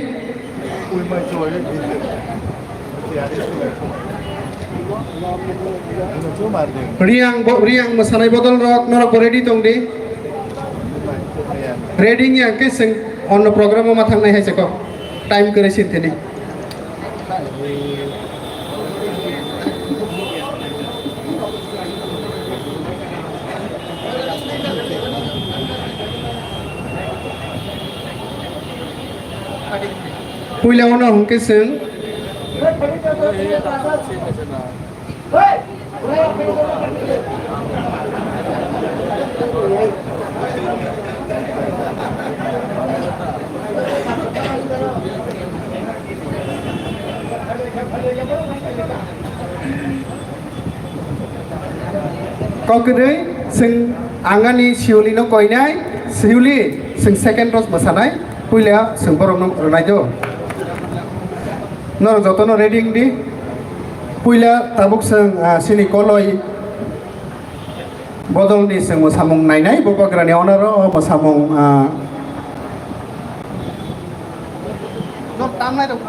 riang mosanai bodol rok norok ready tongdi reading yang ke sing on program ma thangnai hai seko time kore sinteni puila ono hongke sing Kokdei sing angani siuli no koinai siuli sing second rows basanai puila sing borong no raido nor jotono reading di puila tabuk sing sini koloi bodol ni sing mosamung nainai bopagrani onaro mosamung no tamnai dong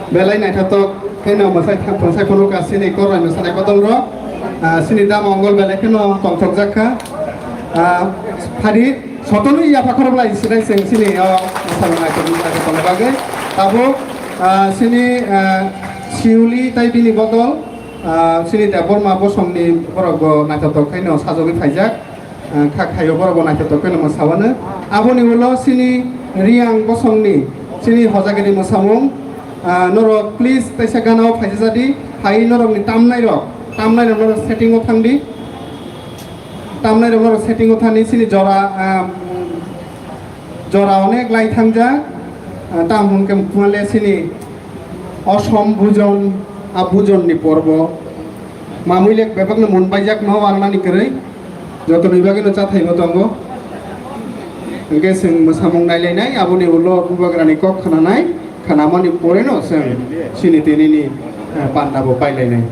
Belai naitatok kena masai ponu kasini koran masai kodol ro sini da mongol belai kena tongtok jaka hari sotonu iya pakor belai sini sini masai naitatok bagai tabo sini siuli tai bini botol sini da borma bosomni borogo naitatok kena sajogi faijak kayo borogo naitatok kena masawana aboni ulo sini riang bosomni sini hojagiri masamung norok please taisa gana faisa jadi hai norok ni tamnai rok norok setting of thangdi তামনের বড় setting ওথানি সিনি জরা অনেক লাই থামজা তাম হুনকে মুখমালে সিনি অসম ভুজন আভুজননি পর্ব মামুইলেক বেবাगनो मोनबायजाक न आंनानि करै যত বিভাগেनो जाथायनो दङ गेसों मोसामुं नायलायनाय आबुनि उलो बुबाग्रानि कक खानानाय खानामानि परेनो जों सिनि तेनिनि पान्डाबो बायलायनाय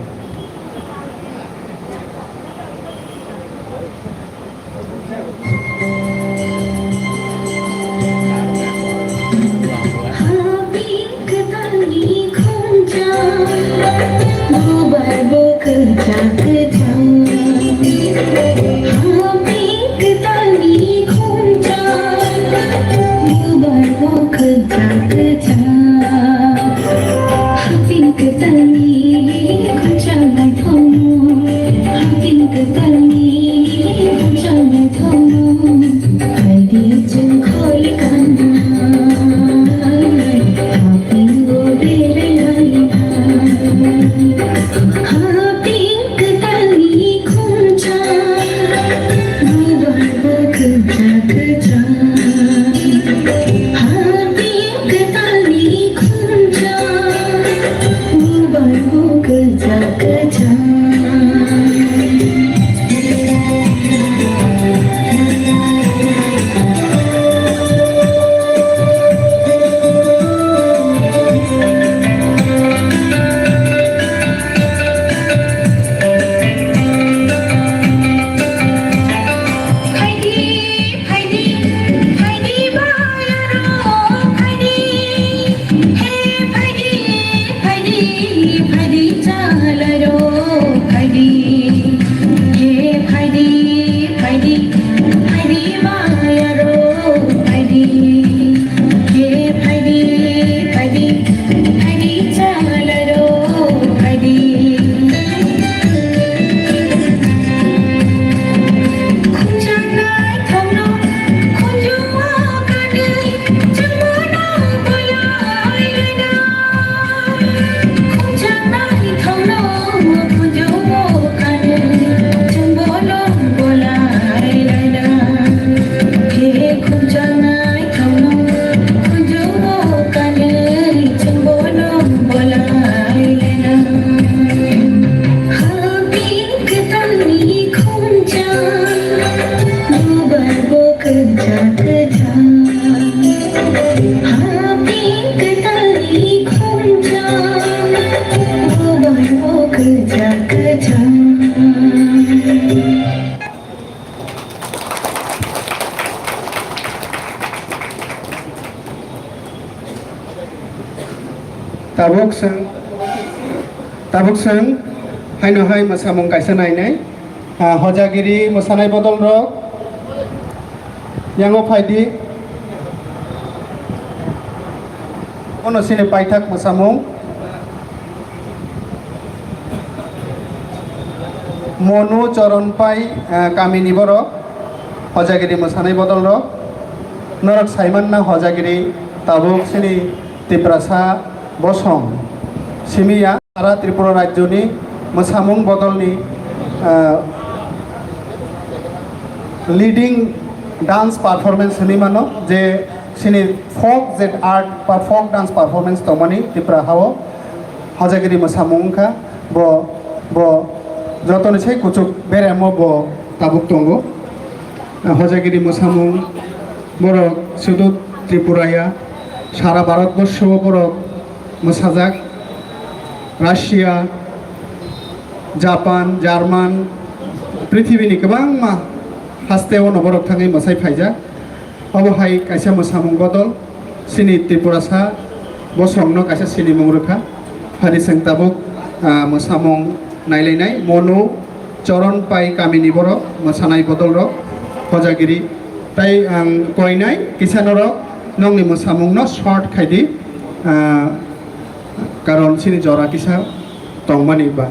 ताबुकसों हायनो हाय मोसामुं कायसा नायनाय हजागिरि मोसानाय बदल र यांगो फायदि अनसिने पाइथाक मोसामुं मनु चरण पाइ कामिनी बर हजागिरि मोसानाय बदल र नरक साइमानना हजागिरि ताबुक सिनि तिप्रासा बसं सिमिया सारा त्रिपुरा राज्यनि मोसामुं बदलनि लीडिंग डांस परफॉर्मेंस होनी मानो जे सिनि फोक जेट आर्ट बा फोक डांस परफॉर्मेंस तमानि त्रिपुरा हाव हजागिरि मोसामुंखा ब जतन से कुचुक बेरेमो ब ताबुक दंगो हजागिरि मोसामुं बर सुदु त्रिपुराया सारा भारतवर्ष बर मोसाजाक राशिया जापान जार्मान पृथ्वीनि गोबां हास्तेव नबरक थाङै मोसाय फायजा अबहाय कायसा मोसामुं बदल सिनि त्रिपुरासा बसंनो कायसा सिनि मुंरोखा हारिसें ताबुक मोसामुं नायलायनाय मनु चरण पाइ कामिनी बर मोसानाय बदल र हजागिरि ताई कयनाय किसान र नंनि मोसामुंनो शर्ट खायदि कारण सिनि जरा किसा तंमानि बा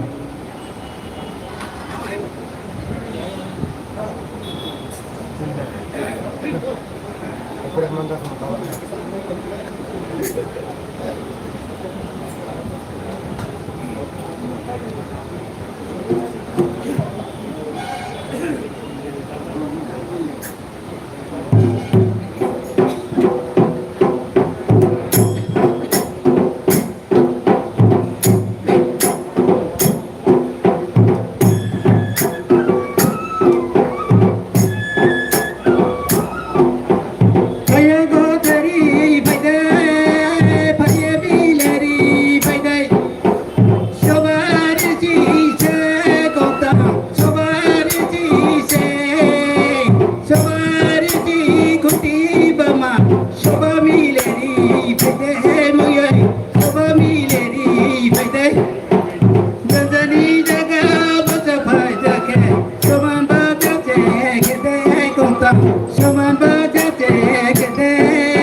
Hãy subscribe cho kênh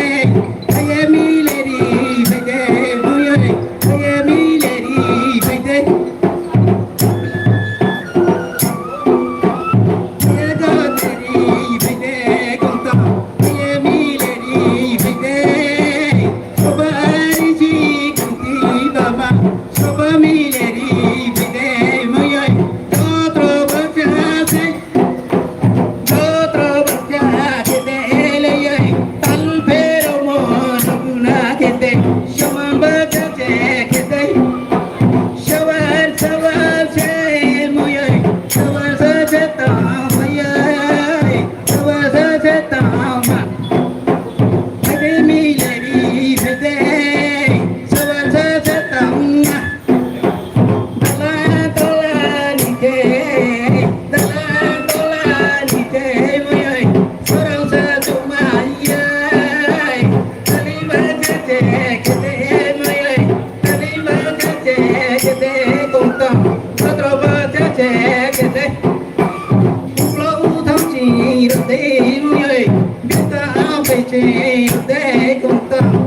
Ghiền Mì Gõ để không bỏ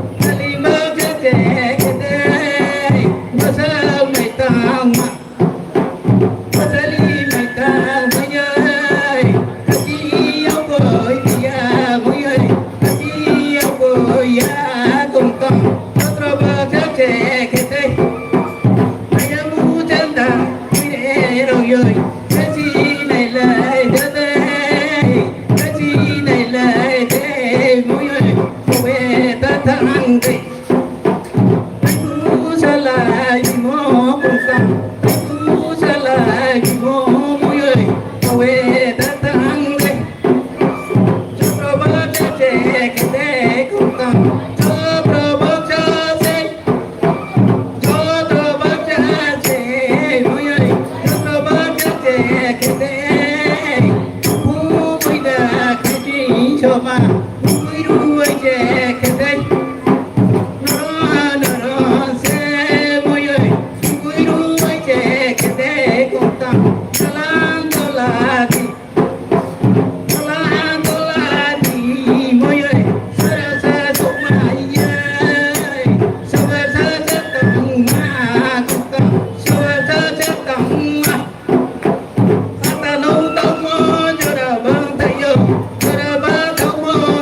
lỡ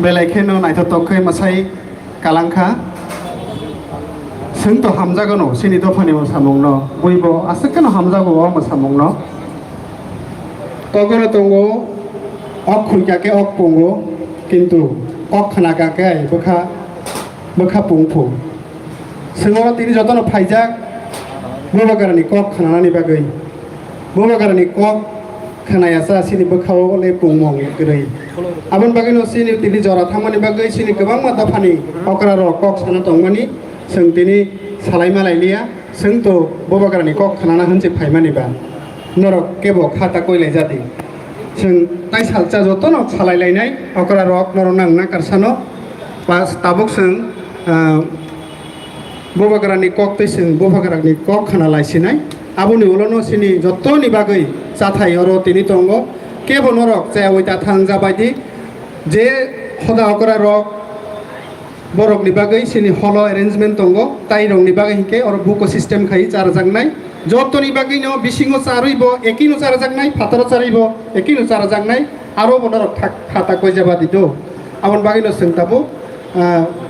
बेलायखेनो नायथावथावखै मासाय कालांखा जोंथ' हामजागोन सिनि दफानि मोसामुंनो बयबो आसोखनो हामजागौ मोसामुंनो तगनो दंगो अक खुइकाके अक पंगो किन्तु अक खानाकाके बोखा पुंफु जोङो दिनै जतन फाइजाक बबागारानि कक खानानि बागै बबागारानि कक खानायासा सिनि बोखाव ले पुंमं गरै आबन बागैनो सिनि दिनै जरा थांमानि बागै सिनि गोबां मादाफानि अकरा र कक साना दंमानि जों दिनै सालायमा लायलिया जोंथ' बबागारानि कक खानाना होनसे फाइमानिबा नरक केबो खाता कइलाय जादि जों ताइ सालचा जतन सालायलायनाय अकरा रक नर नांना कारसानो पास ताबुक जों बबागारानि कक तैसों बबागारानि कक खाना लायसिनाय आबुनि उलनो सिनि जतनि बागै जाथाय अर तिनि दंग केबो नरक जाय ओइता थां जाबायदि जे हदा अकरा रक बरकनि बागै सिनि हल एरेन्जमेन्ट दंग ताइ रंनि बागै हिके और बुक सिस्टेम खाइ चार जांनाय जतनि बागै न बिसिङो चारैबो एकिनो चार जांनाय फातर चारैबो एकिनो चार जांनाय आरो बनरक खाता कइ जाबादि दो आबन बागै न सोंताबो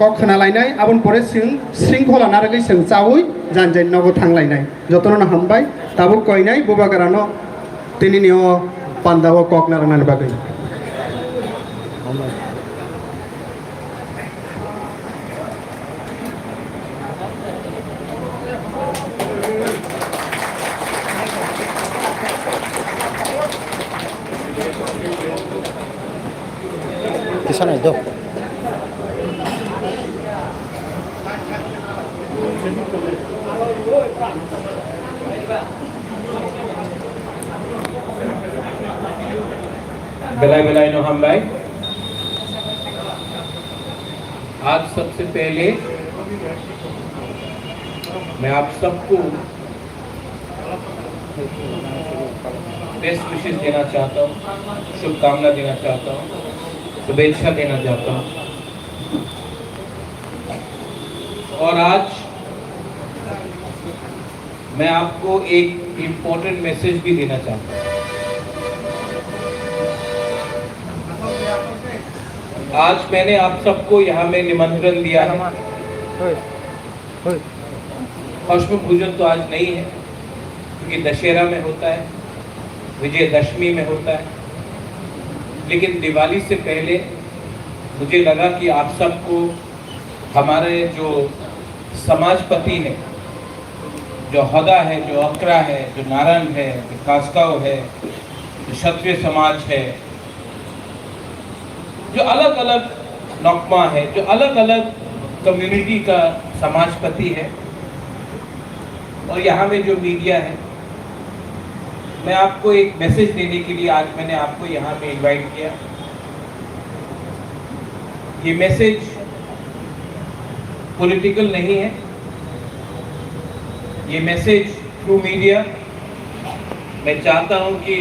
कक खाना लायनाय आबन परे सिं श्रृंखला नारगै सों चावै जानजाइन नगो थांलायनाय जतन हामबाय ताबो कइनाय बबागारानो तिनि पान्दाव कक नारनानि बागै Sana itu. बेलाय नोहम भाई, आज सबसे पहले मैं आप सबको बेस्ट विशेष देना चाहता हूँ, शुभकामना देना चाहता हूँ, शुभेच्छा देना चाहता हूँ। और आज मैं आपको एक इम्पोर्टेंट मैसेज भी देना चाहता हूँ। आज मैंने आप सबको यहाँ में निमंत्रण दिया है। अश्व पूजन तो आज नहीं है क्योंकि दशहरा में होता है, विजयदशमी में होता है, लेकिन दिवाली से पहले मुझे लगा कि आप सबको हमारे जो समाजपति हैं, जो हदा है, जो अकरा है, जो नारंग है, जो कास्काव है, जो क्षत्रिय समाज है, जो अलग अलग नौकमा है, जो अलग अलग कम्युनिटी का समाजपति है, और यहाँ में जो मीडिया है, मैं आपको एक मैसेज देने के लिए आज मैंने आपको यहाँ पे इनवाइट किया। ये मैसेज पॉलिटिकल नहीं है, ये मैसेज थ्रू मीडिया मैं चाहता हूँ कि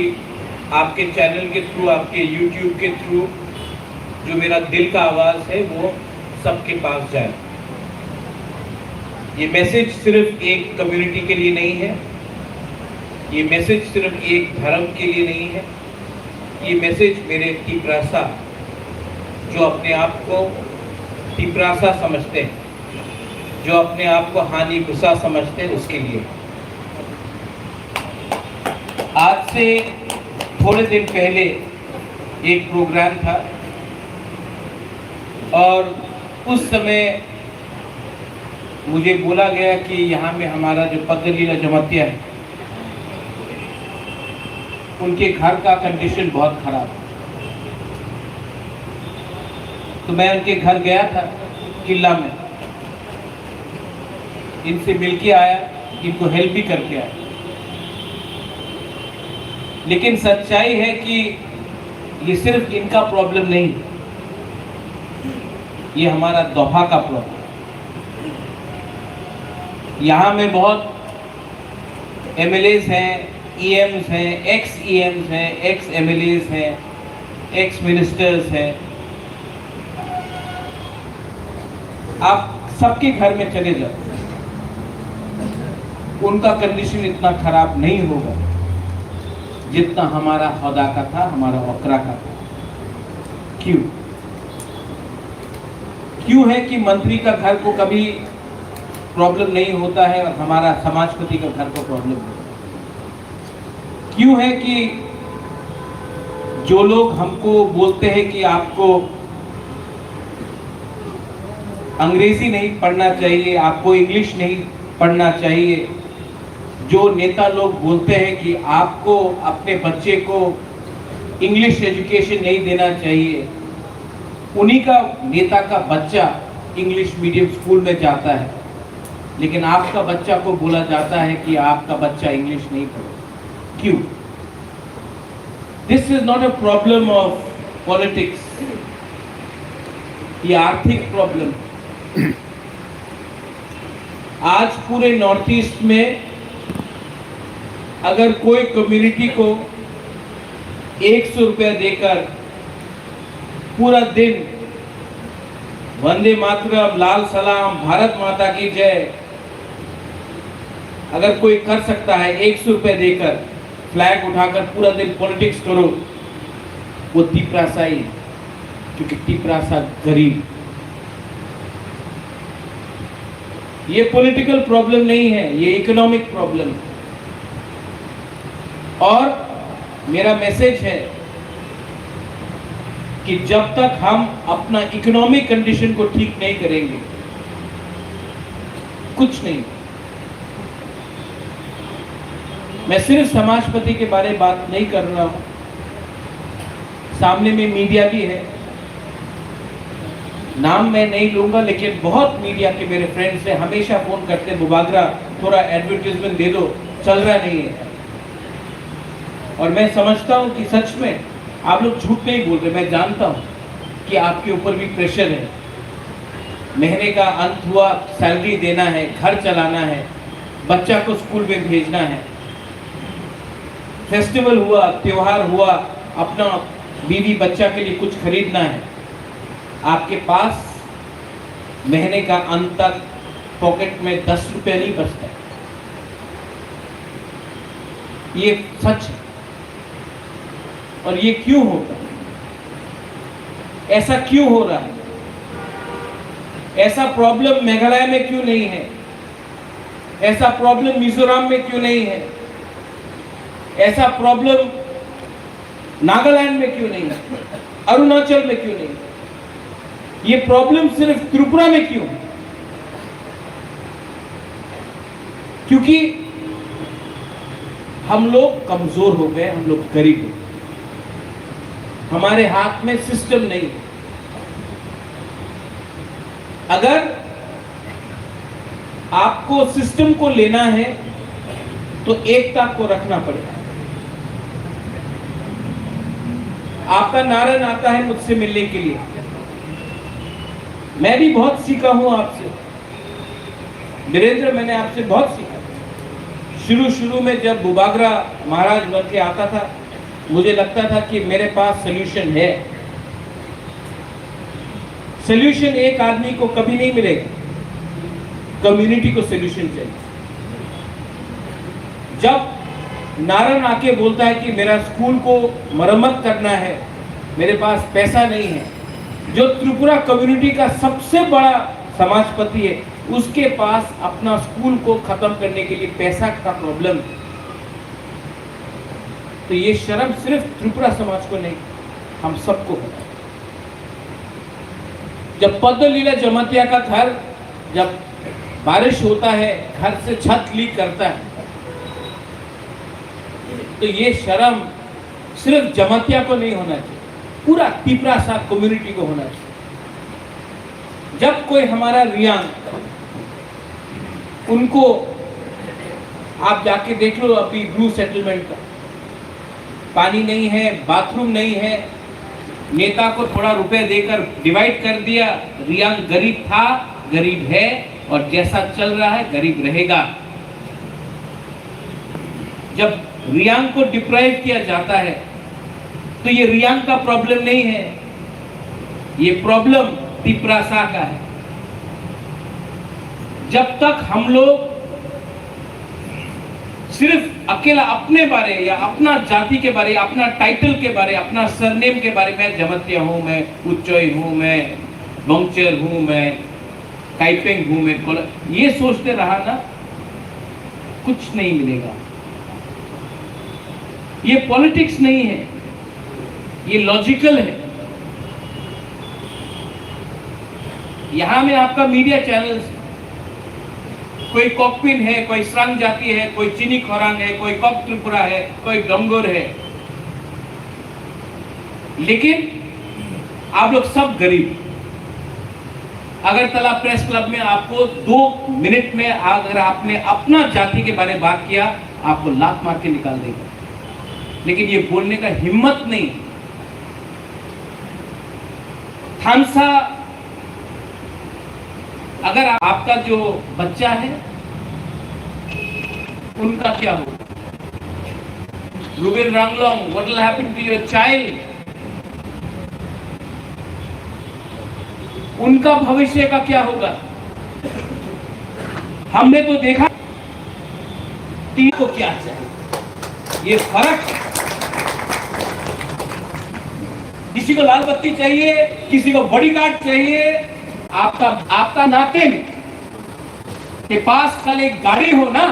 आपके चैनल के थ्रू, आपके यूट्यूब के थ्रू जो मेरा दिल का आवाज़ है वो सबके पास जाए। ये मैसेज सिर्फ एक कम्युनिटी के लिए नहीं है, ये मैसेज सिर्फ एक धर्म के लिए नहीं है, ये मैसेज मेरे तिपरासा जो अपने आप को तिपरासा समझते हैं, जो अपने आप को हानि गुस्सा समझते हैं, उसके लिए। आज से थोड़े दिन पहले एक प्रोग्राम था और उस समय मुझे बोला गया कि यहाँ में हमारा जो पद्दलीला जमातिया है उनके घर का कंडीशन बहुत खराब है। तो मैं उनके घर गया था किला में, इनसे मिलके आया, इनको हेल्प भी करके आया। लेकिन सच्चाई है कि ये सिर्फ इनका प्रॉब्लम नहीं, ये हमारा दोहा का प्रॉब्लम। यहाँ में बहुत एमएलएस हैं, ईएम्स हैं, एक्स ईएम्स हैं, एक्स एमएलएस हैं, एक्स मिनिस्टर्स हैं। आप सबके घर में चले जाओ, उनका कंडीशन इतना खराब नहीं होगा जितना हमारा हौदा का था, हमारा वकरा का था। क्यों? क्यों है कि मंत्री का घर को कभी प्रॉब्लम नहीं होता है और हमारा समाजपति का घर को प्रॉब्लम होता है? क्यों है कि जो लोग हमको बोलते हैं कि आपको अंग्रेजी नहीं पढ़ना चाहिए, आपको इंग्लिश नहीं पढ़ना चाहिए, जो नेता लोग बोलते हैं कि आपको अपने बच्चे को इंग्लिश एजुकेशन नहीं देना चाहिए, उन्हीं का नेता का बच्चा इंग्लिश मीडियम स्कूल में जाता है, लेकिन आपका बच्चा को बोला जाता है कि आपका बच्चा इंग्लिश नहीं पढ़े। क्यों? This is not a problem of politics, ये आर्थिक प्रॉब्लम। आज पूरे नॉर्थ ईस्ट में अगर कोई कम्युनिटी को 100 रुपया देकर पूरा दिन वंदे मातरम, लाल सलाम, भारत माता की जय अगर कोई कर सकता है, 100 रुपये देकर फ्लैग उठाकर पूरा दिन पॉलिटिक्स करो, वो तिपरासाई है, क्योंकि तिपरासा गरीब। ये पॉलिटिकल प्रॉब्लम नहीं है, ये इकोनॉमिक प्रॉब्लम है। और मेरा मैसेज है कि जब तक हम अपना इकोनॉमिक कंडीशन को ठीक नहीं करेंगे, कुछ नहीं। मैं सिर्फ समाजपति के बारे में बात नहीं कर रहा हूं, सामने में मीडिया भी है, नाम मैं नहीं लूंगा, लेकिन बहुत मीडिया के मेरे फ्रेंड्स से हमेशा फोन करते हैं, बुबागरा थोड़ा एडवर्टाइजमेंट दे दो, चल रहा नहीं है। और मैं समझता हूं कि सच में आप लोग झूठ नहीं बोल रहे, मैं जानता हूं कि आपके ऊपर भी प्रेशर है, महीने का अंत हुआ, सैलरी देना है, घर चलाना है, बच्चा को स्कूल में भेजना है, फेस्टिवल हुआ, त्योहार हुआ, अपना बीवी बच्चा के लिए कुछ खरीदना है, आपके पास महीने का अंत तक पॉकेट में 10 रुपया नहीं बचता। ये सच है। और ये क्यों होता है? ऐसा क्यों हो रहा है? ऐसा प्रॉब्लम मेघालय में क्यों नहीं है? ऐसा प्रॉब्लम मिजोरम में क्यों नहीं है? ऐसा प्रॉब्लम नागालैंड में क्यों नहीं है? अरुणाचल में क्यों नहीं है? ये प्रॉब्लम सिर्फ त्रिपुरा में क्यों है? क्योंकि हम लोग कमजोर हो गए, हम लोग गरीब हो गए, हमारे हाथ में सिस्टम नहीं है। अगर आपको सिस्टम को लेना है तो एकता को रखना पड़ेगा। आपका नारायण आता है मुझसे मिलने के लिए, मैं भी बहुत सीखा हूं आपसे। वीरेंद्र, मैंने आपसे बहुत सीखा। शुरू में जब बुबागरा महाराज बन के आता था, मुझे लगता था कि मेरे पास सॉल्यूशन है। सॉल्यूशन एक आदमी को कभी नहीं मिलेगा, कम्युनिटी को सॉल्यूशन चाहिए। जब नारायण आके बोलता है कि मेरा स्कूल को मरम्मत करना है, मेरे पास पैसा नहीं है, जो त्रिपुरा कम्युनिटी का सबसे बड़ा समाजपति है, उसके पास अपना स्कूल को खत्म करने के लिए पैसा का प्रॉब्लम है, तो ये शर्म सिर्फ त्रिपुरा समाज को नहीं, हम सबको होता है। जब पद्म लीला जमातिया का घर, जब बारिश होता है, घर से छत लीक करता है, तो ये शर्म सिर्फ जमातिया को नहीं होना चाहिए, पूरा तिपरा सा कम्युनिटी को होना चाहिए। जब कोई हमारा रियांग, उनको आप जाके देख लो, अभी ब्लू सेटलमेंट का पानी नहीं है, बाथरूम नहीं है, नेता को थोड़ा रुपए देकर डिवाइड कर दिया। रियांग गरीब था, गरीब है, और जैसा चल रहा है गरीब रहेगा। जब रियांग को डिप्राइव किया जाता है तो ये रियांग का प्रॉब्लम नहीं है, ये प्रॉब्लम तिपरासा का है। जब तक हम लोग सिर्फ अकेला अपने बारे या अपना जाति के बारे, अपना टाइटल के बारे, अपना सरनेम के बारे में, जमतिया हूं मैं, उच्चोई हूं मैं, बंगचर हूँ, मैं काइपेंग हूँ, मैं ये सोचते रहा ना, कुछ नहीं मिलेगा। ये पॉलिटिक्स नहीं है, ये लॉजिकल है। यहां में आपका मीडिया चैनल्स, कोई कॉकपिन है, कोई स्रंग जाति है, कोई चीनी खोरांग है, कोई कॉक त्रिपुरा है, कोई गंगोर है, लेकिन आप लोग सब गरीब। अगरतला प्रेस क्लब में आपको 2 मिनट में अगर आपने अपना जाति के बारे में बात किया, आपको लात मार के निकाल देगा, लेकिन ये बोलने का हिम्मत नहीं। थानसा, अगर आपका जो बच्चा है उनका क्या हो? Rubin Ranglong, what will happen to your child? उनका भविष्य का क्या होगा? हमने तो देखा तीन को क्या चाहिए, ये फर्क। किसी को लाल बत्ती चाहिए, किसी को बॉडीगार्ड चाहिए। आपका नाते में के पास कल एक गाड़ी हो ना,